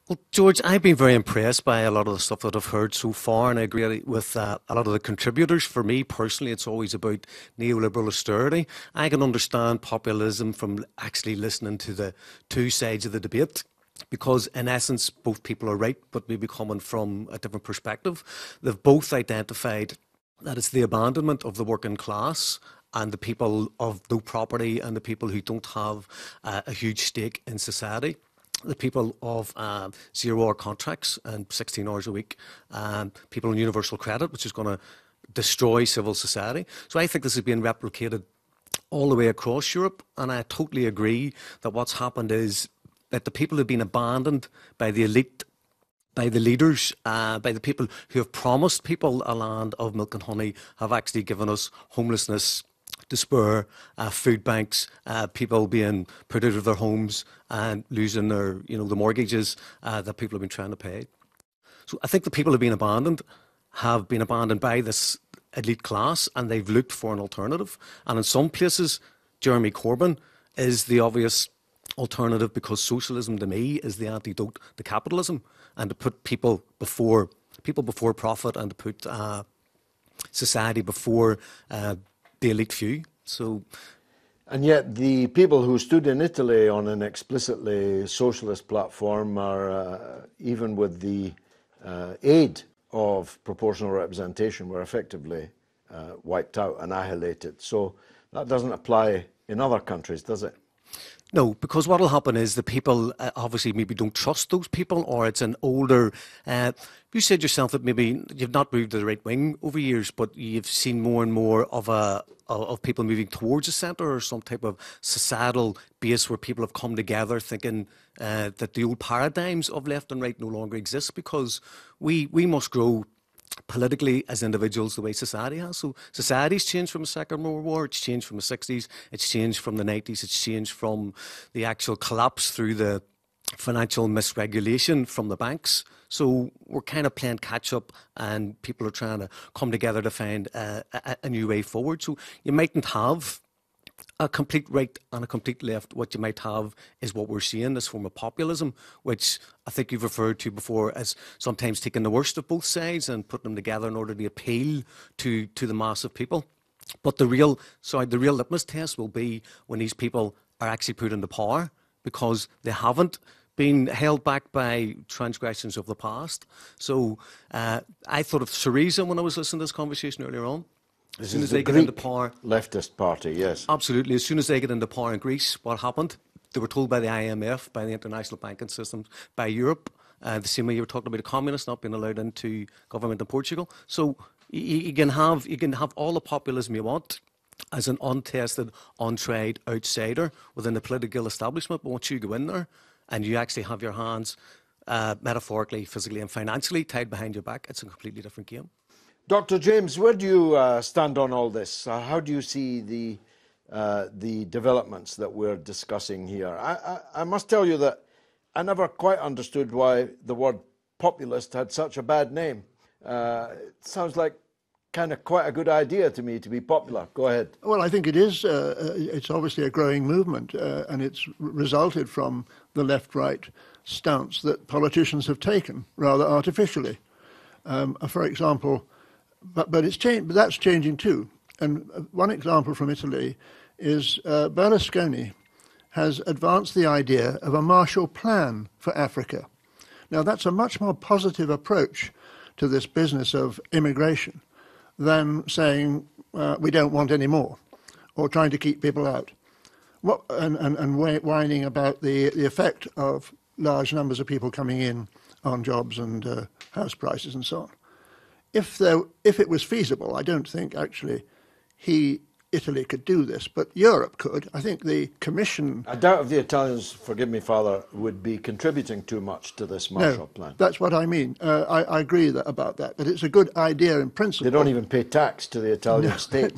Well, George, I've been very impressed by a lot of the stuff that I've heard so far, and I agree with a lot of the contributors. For me personally, it's always about neoliberal austerity. I can understand populism from actually listening to the two sides of the debate, because in essence, both people are right, but maybe coming from a different perspective. They've both identified that it's the abandonment of the working class and the people of no property and the people who don't have a huge stake in society. The people of 0-hour contracts and 16 hours a week, people on universal credit, which is going to destroy civil society. So I think this is being replicated all the way across Europe, and I totally agree that what's happened is that the people have been abandoned by the elite, by the leaders, by the people who have promised people a land of milk and honey, have actually given us homelessness, despair, food banks, people being put out of their homes and losing their, the mortgages that people have been trying to pay. So I think the people have been abandoned by this elite class, and they've looked for an alternative. And in some places, Jeremy Corbyn is the obvious alternative, because socialism to me is the antidote to capitalism, and to put people before profit, and to put society before the elite few. So, and yet the people who stood in Italy on an explicitly socialist platform are, even with the aid of proportional representation, were effectively wiped out, annihilated. So that doesn't apply in other countries, does it? No, because what will happen is the people obviously maybe don't trust those people, or it's an older... you said yourself that maybe you've not moved to the right wing over years, but you've seen more and more of people moving towards the centre, or some type of societal base where people have come together thinking that the old paradigms of left and right no longer exist, because we must grow politically as individuals the way society has. So society's changed from the Second World War, it's changed from the 60s, it's changed from the 90s, it's changed from the actual collapse through the financial misregulation from the banks. So we're kind of playing catch up, and people are trying to come together to find a new way forward. So you mightn't have a complete right and a complete left. What you might have is what we're seeing, this form of populism, which I think you've referred to before as sometimes taking the worst of both sides and putting them together in order to appeal to the mass of people. But the real litmus test will be when these people are actually put into power, because they haven't been held back by transgressions of the past. So I thought of Syriza when I was listening to this conversation earlier on. As soon as they get into power, leftist party, yes, absolutely. As soon as they get into power in Greece, what happened? They were told by the IMF, by the international banking system, by Europe, the same way you were talking about the communists not being allowed into government in Portugal. So you can have all the populism you want as an untested, untried outsider within the political establishment. But once you go in there and you actually have your hands metaphorically, physically, and financially tied behind your back, it's a completely different game. Dr. James, where do you stand on all this? How do you see the developments that we're discussing here? I must tell you that I never quite understood why the word populist had such a bad name. It sounds like kind of quite a good idea to me to be popular. Go ahead. Well, I think it is. It's obviously a growing movement, and it's resulted from the left-right stance that politicians have taken rather artificially. For example, but it's changed. But that's changing too. And one example from Italy is Berlusconi has advanced the idea of a Marshall Plan for Africa. Now, that's a much more positive approach to this business of immigration than saying we don't want any more, or trying to keep people out, and whining about the effect of large numbers of people coming in on jobs and house prices and so on. If it was feasible, I don't think actually Italy could do this, but Europe could. I think the Commission... I doubt if the Italians, forgive me, Father, would be contributing too much to this Marshall Plan. That's what I mean. I agree about that, but it's a good idea in principle. They don't even pay tax to the Italian state.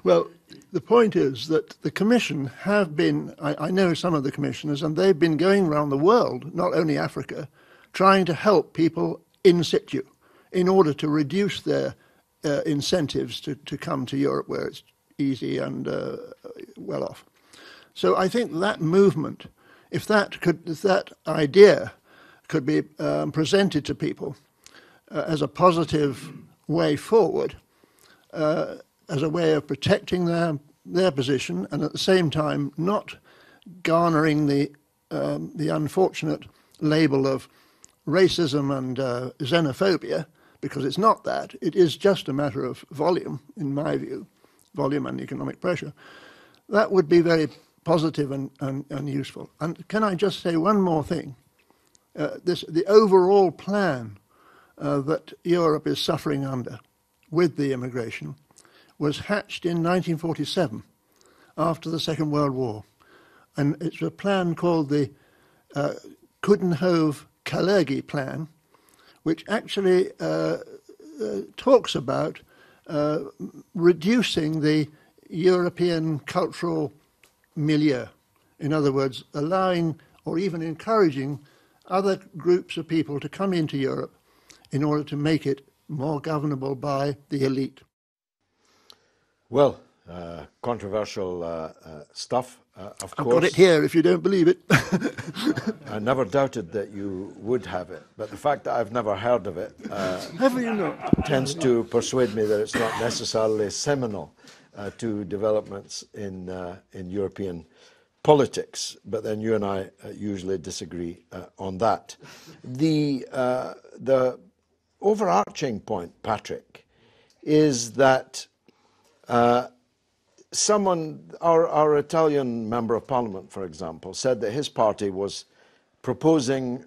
Well, the point is that the Commission have been... I know some of the commissioners, and they've been going around the world, not only Africa, trying to help people in situ in order to reduce their incentives to come to Europe, where it's easy and well off. So I think that movement, if that idea could be presented to people as a positive way forward, as a way of protecting their position, and at the same time not garnering the unfortunate label of racism and xenophobia, because it's not that. It is just a matter of volume, in my view. Volume and economic pressure, that would be very positive and useful. And can I just say one more thing? The overall plan that Europe is suffering under with the immigration was hatched in 1947 after the Second World War. And it's a plan called the Coudenhove-Kalergi Plan, which actually talks about reducing the European cultural milieu. In other words, allowing or even encouraging other groups of people to come into Europe in order to make it more governable by the elite. Well, controversial stuff, of course. I've got it here if you don't believe it. I never doubted that you would have it, but the fact that I've never heard of it have you not? Tends to persuade me that it's not necessarily seminal to developments in European politics. But then you and I usually disagree on that. The overarching point, Patrick, is that our Italian member of parliament, for example, said that his party was proposing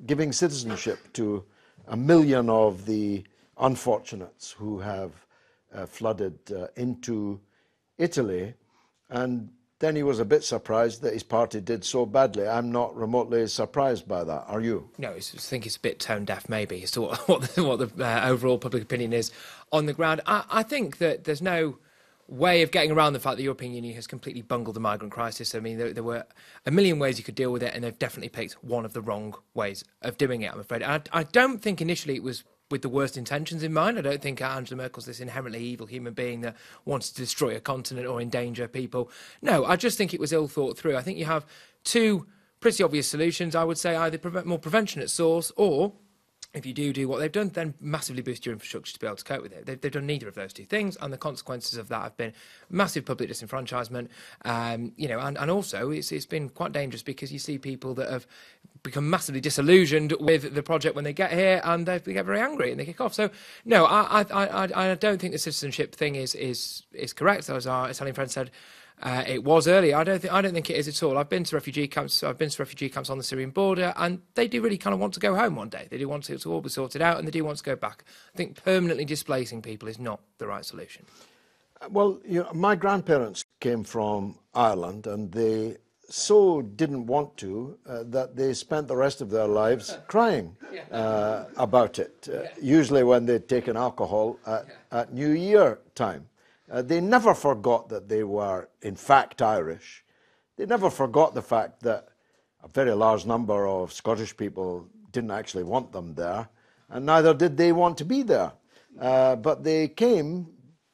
giving citizenship to 1 million of the unfortunates who have flooded into Italy. And then he was a bit surprised that his party did so badly. I'm not remotely surprised by that. Are you? No, I think it's a bit tone deaf, maybe, as to what the overall public opinion is on the ground. I think that there's no way of getting around the fact the European Union has completely bungled the migrant crisis. I mean, there were a million ways you could deal with it, and they've definitely picked one of the wrong ways of doing it, I'm afraid. I don't think initially it was with the worst intentions in mind. I don't think Angela Merkel's this inherently evil human being that wants to destroy a continent or endanger people. No, I just think it was ill thought through. I think you have two pretty obvious solutions. I would say either more prevention at source, or if you do what they've done, then massively boost your infrastructure to be able to cope with it. They've done neither of those two things, and the consequences of that have been massive public disenfranchisement. And also it's been quite dangerous because you see people that have become massively disillusioned with the project when they get here, and they get very angry and they kick off. So no, I don't think the citizenship thing is correct, as our Italian friend said. It was earlier. I don't think it is at all. I've been to refugee camps. I've been to refugee camps on the Syrian border, and they do really kind of want to go home one day. They do want it to all be sorted out, and they do want to go back. I think permanently displacing people is not the right solution. Well, my grandparents came from Ireland, and they so didn't want to that they spent the rest of their lives crying about it. Usually when they'd taken alcohol at New Year time. They never forgot that they were, in fact, Irish. They never forgot the fact that a very large number of Scottish people didn't actually want them there, and neither did they want to be there. But they came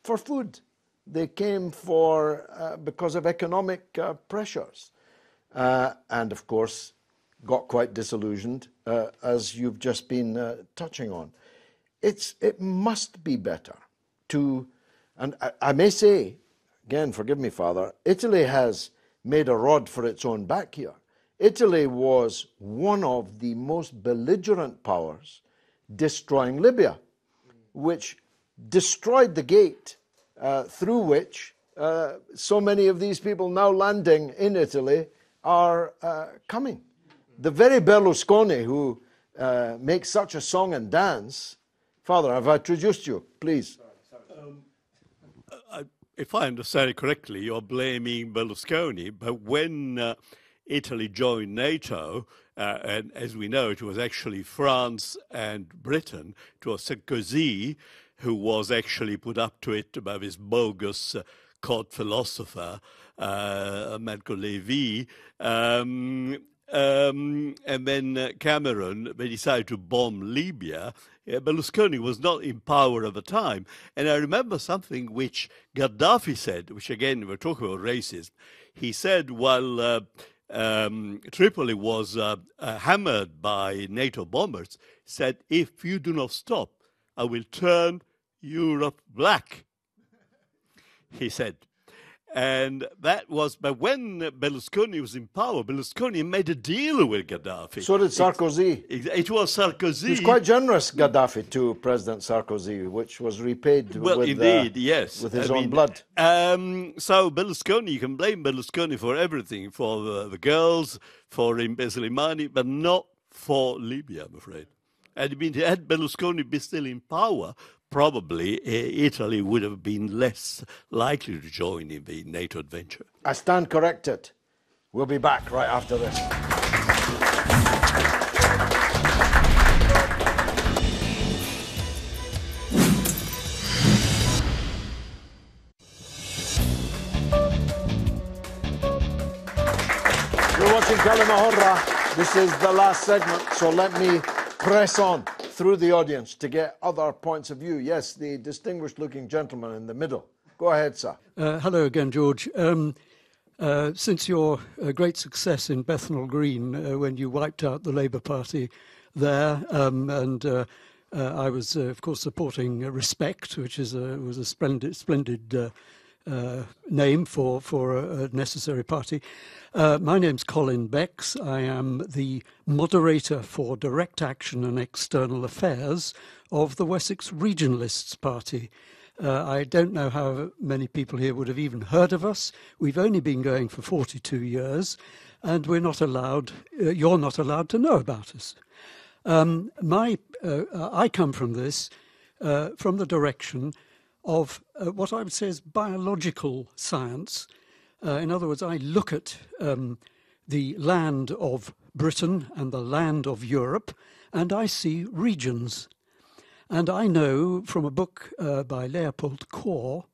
for food. They came because of economic pressures. And of course, got quite disillusioned, as you've just been touching on. It must be better to, and I may say, again, forgive me, Father, Italy has made a rod for its own back here. Italy was one of the most belligerent powers destroying Libya, which destroyed the gate through which so many of these people now landing in Italy are coming. The very Berlusconi who makes such a song and dance. Father, have I introduced you? Please. If I understand it correctly, you're blaming Berlusconi, but when Italy joined NATO, and as we know, it was actually France and Britain, it was Sarkozy who was actually put up to it by this bogus court philosopher, Marco Levi, and then Cameron, they decided to bomb Libya. Berlusconi was not in power at the time. And I remember something which Gaddafi said, which again, we're talking about racism. He said while Tripoli was hammered by NATO bombers, said, if you do not stop, I will turn Europe black, he said. And that was, but when Berlusconi was in power, Berlusconi made a deal with Gaddafi. So did Sarkozy. It was Sarkozy. He was quite generous, Gaddafi, to President Sarkozy, which was repaid with his own blood. So Berlusconi, you can blame Berlusconi for everything, for the girls, for embezzling money, but not for Libya, I'm afraid. And I mean, had Berlusconi been still in power, probably Italy would have been less likely to join in the NATO adventure. I stand corrected. We'll be back right after this. You're watching كلمة. This is the last segment, so let me press on through the audience to get other points of view. Yes, the distinguished-looking gentleman in the middle. Go ahead, sir. Hello again, George. Since your great success in Bethnal Green, when you wiped out the Labour Party there, and I was, of course, supporting Respect, which was a splendid name for a necessary party. My name's Colin Becks. I am the moderator for Direct Action and External Affairs of the Wessex Regionalists Party. I don't know how many people here would have even heard of us. We've only been going for 42 years, and we're not allowed, you're not allowed to know about us. I come from this, from the direction of what I would say is biological science. In other words, I look at the land of Britain and the land of Europe, and I see regions. And I know from a book by Leopold Kohr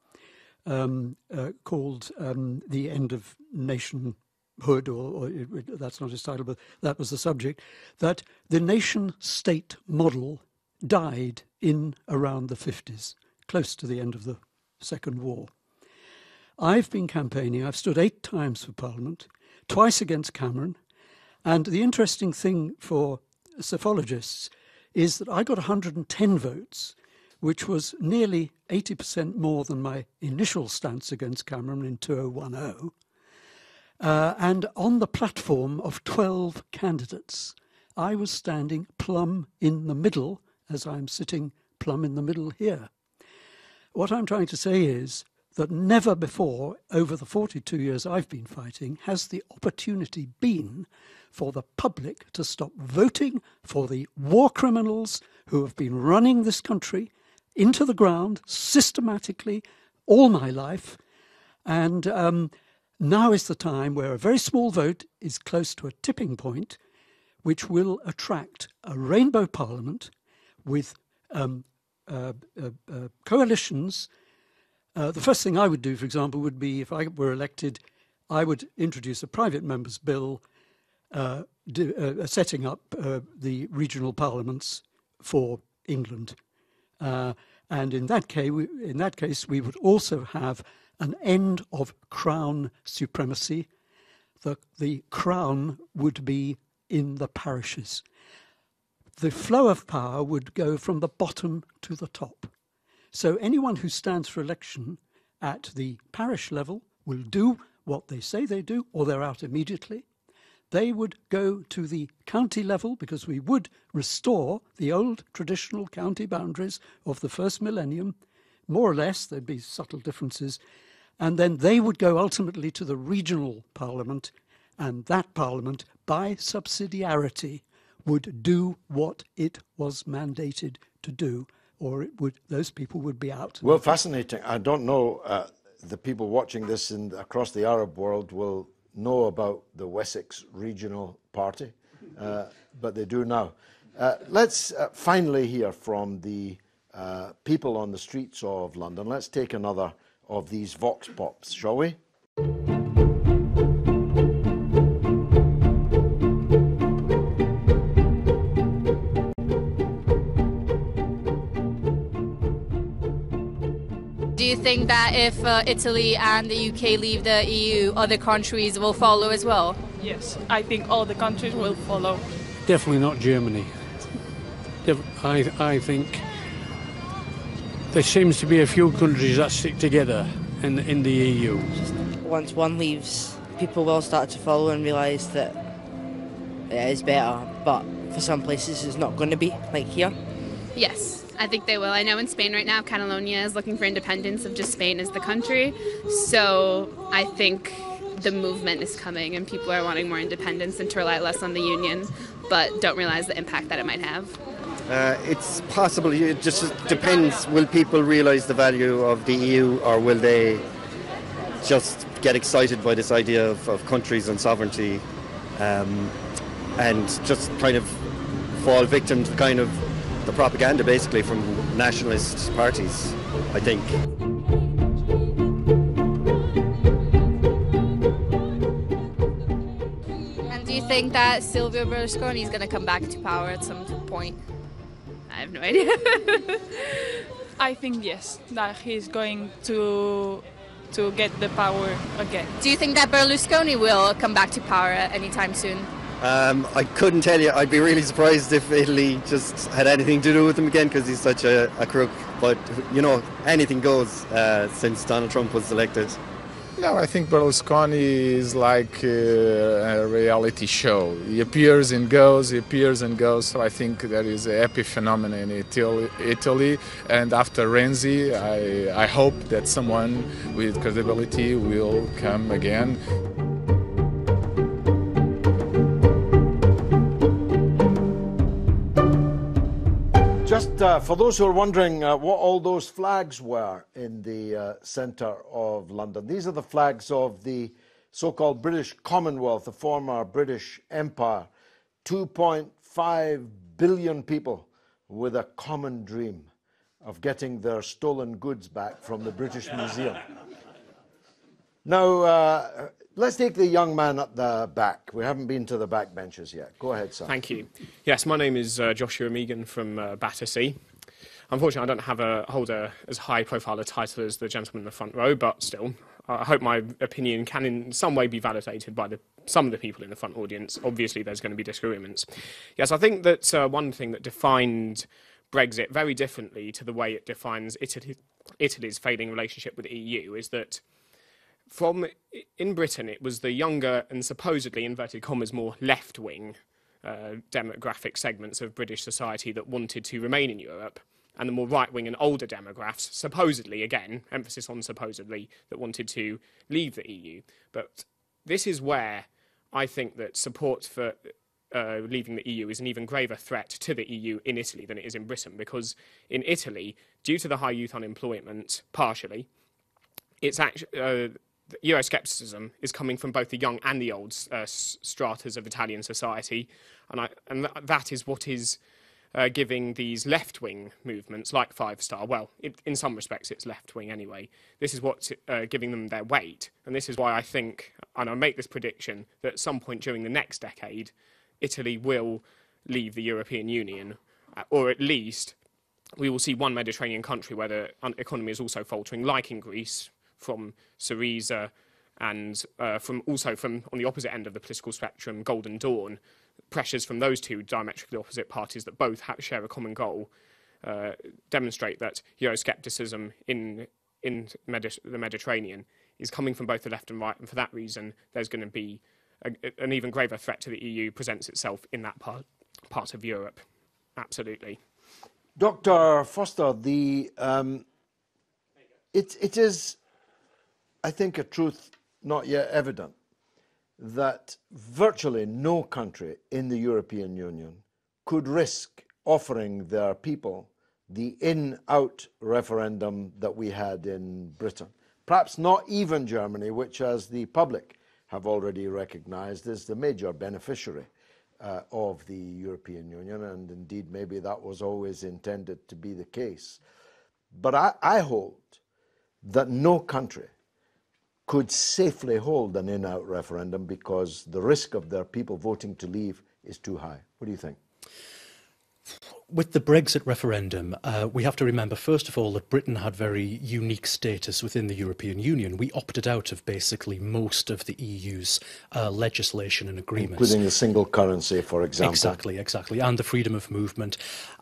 called The End of Nationhood, or that's not his title, but that was the subject, that the nation-state model died in around the 50s, close to the end of the Second War. I've been campaigning, I've stood 8 times for Parliament, twice against Cameron, and the interesting thing for psephologists is that I got 110 votes, which was nearly 80% more than my initial stance against Cameron in 2010, and on the platform of 12 candidates. I was standing plumb in the middle, as I'm sitting plumb in the middle here. What I'm trying to say is that never before, over the 42 years I've been fighting, has the opportunity been for the public to stop voting for the war criminals who have been running this country into the ground systematically all my life. And now is the time where a very small vote is close to a tipping point, which will attract a rainbow parliament with coalitions. The first thing I would do, for example, would be, if I were elected, I would introduce a private member's bill setting up the regional parliaments for England. And in that case, we would also have an end of crown supremacy. The crown would be in the parishes. The flow of power would go from the bottom to the top. So anyone who stands for election at the parish level will do what they say they do, or they're out immediately. They would go to the county level, because we would restore the old traditional county boundaries of the first millennium, more or less. There'd be subtle differences. And then they would go ultimately to the regional parliament, and that parliament, by subsidiarity, would do what it was mandated to do, or those people would be out. Well, fascinating. I don't know, the people watching this across the Arab world will know about the Wessex Regional Party, but they do now. Let's finally hear from the people on the streets of London. Let's take another of these vox pops, shall we? Do you think that if Italy and the UK leave the EU, other countries will follow as well? Yes, I think all the countries will follow. Definitely not Germany. I think there seems to be a few countries that stick together in the EU. Once one leaves, people will start to follow and realise that it is better, but for some places it's not going to be, like here. Yes, I think they will. I know in Spain right now, Catalonia is looking for independence of just Spain as the country. So I think the movement is coming and people are wanting more independence and to rely less on the union, but don't realize the impact that it might have. It's possible. It just depends. Will people realise the value of the EU, or will they just get excited by this idea of countries and sovereignty and just kind of fall victim to kind of the propaganda basically from nationalist parties, I think. And do you think that Silvio Berlusconi is going to come back to power at some point? I have no idea. I think yes, that he's going to get the power again. Do you think that Berlusconi will come back to power anytime soon? I couldn't tell you. I'd be really surprised if Italy just had anything to do with him again, because he's such a crook. But, you know, anything goes since Donald Trump was elected. No, I think Berlusconi is like a reality show. He appears and goes, he appears and goes. So I think that is a happy phenomenon in Italy. And after Renzi, I hope that someone with credibility will come again. Just for those who are wondering what all those flags were in the centre of London, these are the flags of the so-called British Commonwealth, the former British Empire. 2.5 billion people with a common dream of getting their stolen goods back from the British Museum. Now, let's take the young man at the back. We haven't been to the back benches yet. Go ahead, sir. Thank you. Yes, my name is Joshua Megan from Battersea. Unfortunately, I don't hold as high-profile a title as the gentleman in the front row, but still, I hope my opinion can in some way be validated by some of the people in the front audience. Obviously, there's going to be disagreements. Yes, I think that one thing that defined Brexit very differently to the way it defines Italy's failing relationship with the EU is that in Britain, it was the younger and supposedly, inverted commas, more left-wing demographic segments of British society that wanted to remain in Europe, and the more right-wing and older demographics, supposedly, again, emphasis on supposedly, that wanted to leave the EU. But this is where I think that support for leaving the EU is an even graver threat to the EU in Italy than it is in Britain, because in Italy, due to the high youth unemployment, partially, it's actually... Euroscepticism is coming from both the young and the old stratas of Italian society, and that is what is giving these left-wing movements like Five Star, well, in some respects it's left-wing anyway, this is what's giving them their weight. And this is why I think, and I make this prediction, that at some point during the next decade, Italy will leave the European Union, or at least we will see one Mediterranean country where the economy is also faltering, like in Greece, from Syriza, and from on the opposite end of the political spectrum, Golden Dawn. Pressures from those two diametrically opposite parties that both share a common goal demonstrate that Euroscepticism in the Mediterranean is coming from both the left and right, and for that reason there's going to be an even graver threat to the EU presents itself in that part of Europe. Absolutely. Dr. Foster, it is, I think, a truth not yet evident that virtually no country in the European Union could risk offering their people the in-out referendum that we had in Britain. Perhaps not even Germany, which, as the public have already recognized, is the major beneficiary of the European Union, and indeed maybe that was always intended to be the case. But I hold that no country could safely hold an in-out referendum because the risk of their people voting to leave is too high. What do you think? With the Brexit referendum, we have to remember, first of all, that Britain had very unique status within the European Union. We opted out of basically most of the EU's legislation and agreements. Including the single currency, for example. Exactly, and the freedom of movement.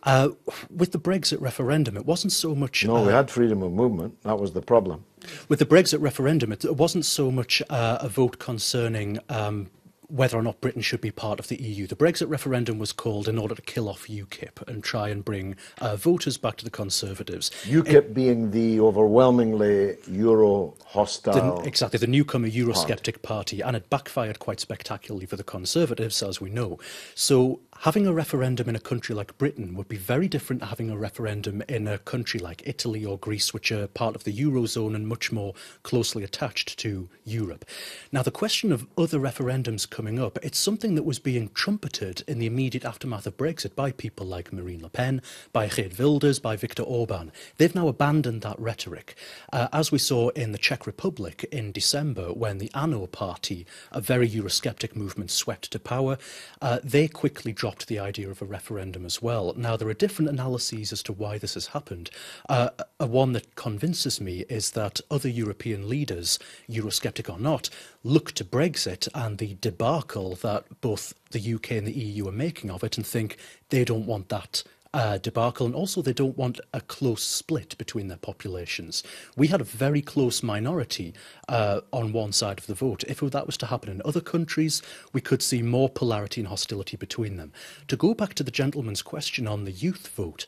With the Brexit referendum, it wasn't so much... No, we had freedom of movement. That was the problem. With the Brexit referendum, it wasn't so much a vote concerning whether or not Britain should be part of the EU. The Brexit referendum was called in order to kill off UKIP and try and bring voters back to the Conservatives. UKIP being the overwhelmingly Euro-hostile... Exactly, the newcomer Eurosceptic party, and it backfired quite spectacularly for the Conservatives, as we know. So having a referendum in a country like Britain would be very different to having a referendum in a country like Italy or Greece, which are part of the Eurozone and much more closely attached to Europe. Now, the question of other referendums coming up, it's something that was being trumpeted in the immediate aftermath of Brexit by people like Marine Le Pen, by Geert Wilders, by Viktor Orban. They've now abandoned that rhetoric. As we saw in the Czech Republic in December, when the ANO party, a very Eurosceptic movement, swept to power, they quickly dropped the idea of a referendum as well. Now, there are different analyses as to why this has happened. One that convinces me is that other European leaders, Eurosceptic or not, look to Brexit and the debacle that both the UK and the EU are making of it and think they don't want that debacle, and also they don't want a close split between their populations. We had a very close minority on one side of the vote. If that was to happen in other countries, we could see more polarity and hostility between them. To go back to the gentleman's question on the youth vote,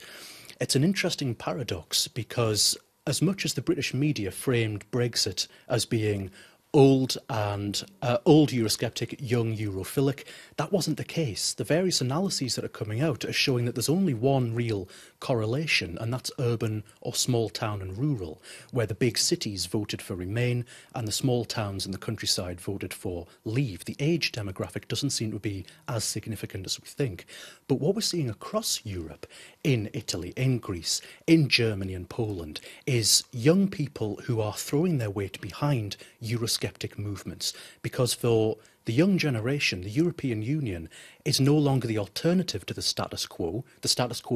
it's an interesting paradox because as much as the British media framed Brexit as being old Eurosceptic, young Europhilic, that wasn't the case. The various analyses that are coming out are showing that there's only one real correlation, and that's urban or small town and rural, where the big cities voted for Remain and the small towns and the countryside voted for Leave. The age demographic doesn't seem to be as significant as we think. But what we're seeing across Europe, in Italy, in Greece, in Germany and Poland, is young people who are throwing their weight behind Eurosceptic movements, because for the young generation, the European Union is no longer the alternative to the status quo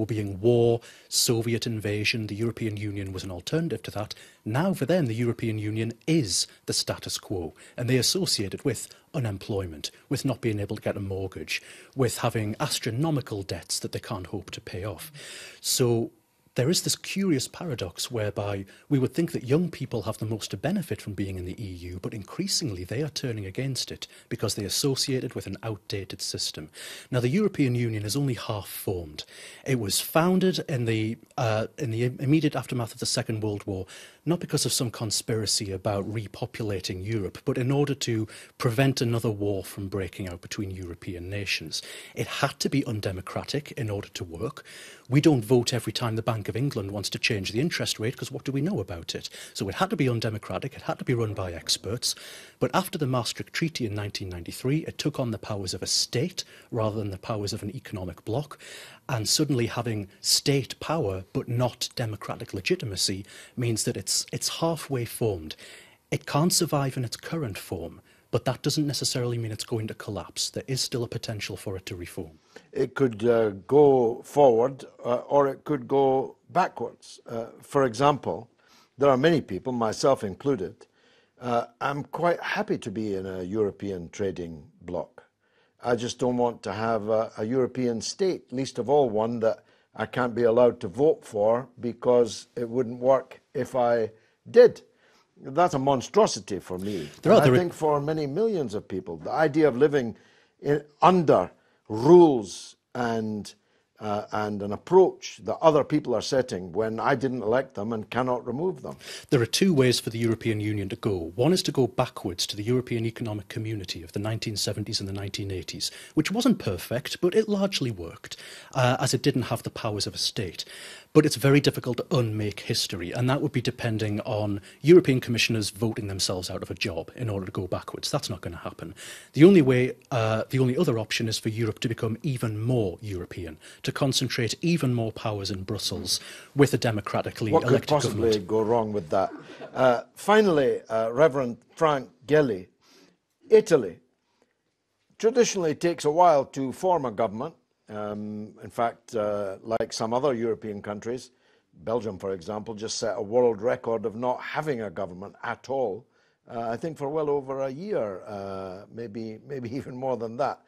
being war, Soviet invasion. The European Union was an alternative to that. Now for them, the European Union is the status quo, and they associate it with unemployment, with not being able to get a mortgage, with having astronomical debts that they can't hope to pay off. So there is this curious paradox whereby we would think that young people have the most to benefit from being in the EU, but increasingly they are turning against it because they associate it with an outdated system. Now, the European Union is only half formed. It was founded in the immediate aftermath of the Second World War, not because of some conspiracy about repopulating Europe, but in order to prevent another war from breaking out between European nations. It had to be undemocratic in order to work. We don't vote every time the Bank of England wants to change the interest rate, because what do we know about it? So it had to be undemocratic, it had to be run by experts. But after the Maastricht Treaty in 1993, it took on the powers of a state rather than the powers of an economic bloc. And suddenly having state power but not democratic legitimacy means that it's halfway formed. It can't survive in its current form, but that doesn't necessarily mean it's going to collapse. There is still a potential for it to reform. It could go forward or it could go backwards. For example, there are many people, myself included, I'm quite happy to be in a European trading bloc. I just don't want to have a European state, least of all one that I can't be allowed to vote for because it wouldn't work if I did. That's a monstrosity for me. I think for many millions of people, the idea of living under rules and an approach that other people are setting when I didn't elect them and cannot remove them. There are two ways for the European Union to go. One is to go backwards to the European Economic Community of the 1970s and the 1980s, which wasn't perfect, but it largely worked, as it didn't have the powers of a state. But it's very difficult to unmake history, and that would be depending on European commissioners voting themselves out of a job in order to go backwards. That's not going to happen. The only other option is for Europe to become even more European, to concentrate even more powers in Brussels with a democratically elected government. What could possibly go wrong with that? Finally, Reverend Frank Gelli, Italy traditionally takes a while to form a government. In fact, like some other European countries, Belgium, for example, just set a world record of not having a government at all. I think for well over a year, maybe even more than that.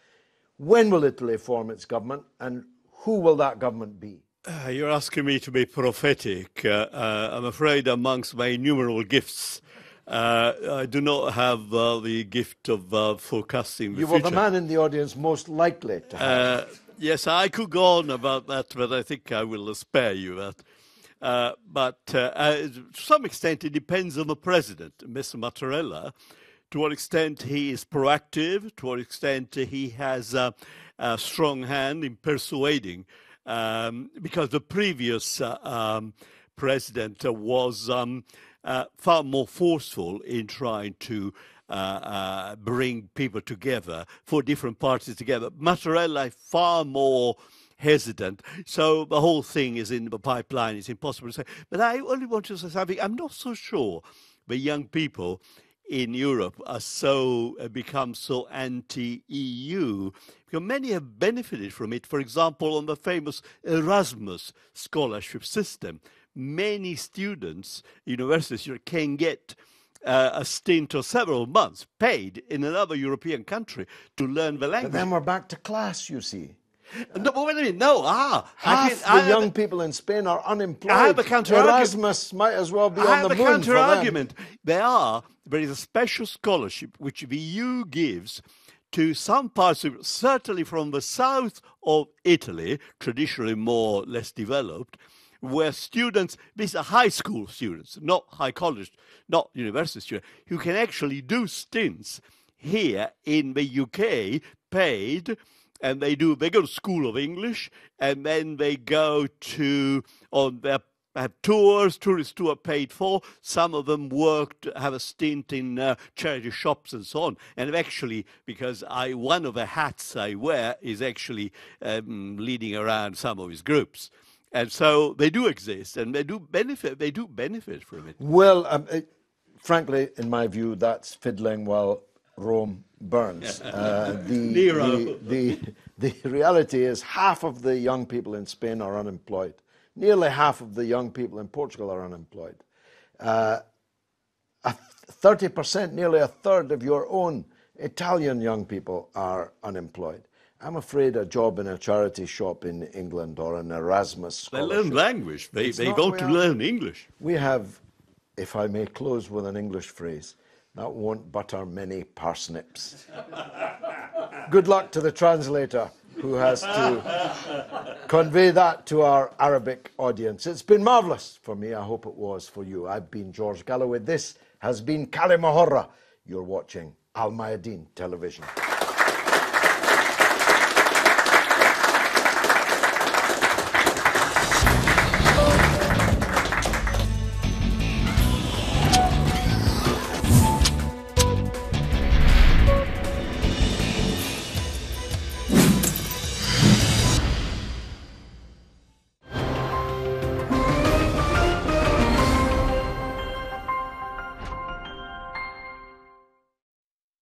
When will Italy form its government, and who will that government be? You're asking me to be prophetic. I'm afraid amongst my innumerable gifts, I do not have the gift of forecasting the future. You were the man in the audience most likely to have. Yes, I could go on about that, but I think I will spare you that. But to some extent, it depends on the president, Mr. Mattarella, to what extent he is proactive, to what extent he has a strong hand in persuading, because the previous president was far more forceful in trying to bring people together, for different parties together. Mattarella far more hesitant. So the whole thing is in the pipeline. It's impossible to say. But I only want to say something. I'm not so sure the young people in Europe are become so anti-EU, because many have benefited from it. For example, on the famous Erasmus scholarship system, many students, universities, can get a stint of several months paid in another European country to learn the language. But then we're back to class, you see. No, but wait a minute, no. Half the young people in Spain are unemployed. I have a counter-argument. Erasmus might as well be on the moon. I have a counter-argument. There is a special scholarship which the EU gives to some parts, certainly from the south of Italy, traditionally more or less developed, where students, these are high school students, not high college, not university students, who can actually do stints here in the UK, paid, and they go to School of English, and then they go on their tours, tourist tour paid for. Some of them have a stint in charity shops and so on. And actually, because one of the hats I wear is actually leading around some of his groups. And so they do exist, and they do benefit from it. Well, frankly, in my view, that's fiddling while Rome burns. The reality is half of the young people in Spain are unemployed. Nearly half of the young people in Portugal are unemployed. 30%, nearly a third of your own Italian young people are unemployed. I'm afraid a job in a charity shop in England or an Erasmus scholarship. They learn language. They want to learn English. We have, if I may close with an English phrase, that won't butter many parsnips. Good luck to the translator who has to convey that to our Arabic audience. It's been marvellous for me. I hope it was for you. I've been George Galloway. This has been كلمة. You're watching Mayadeen television.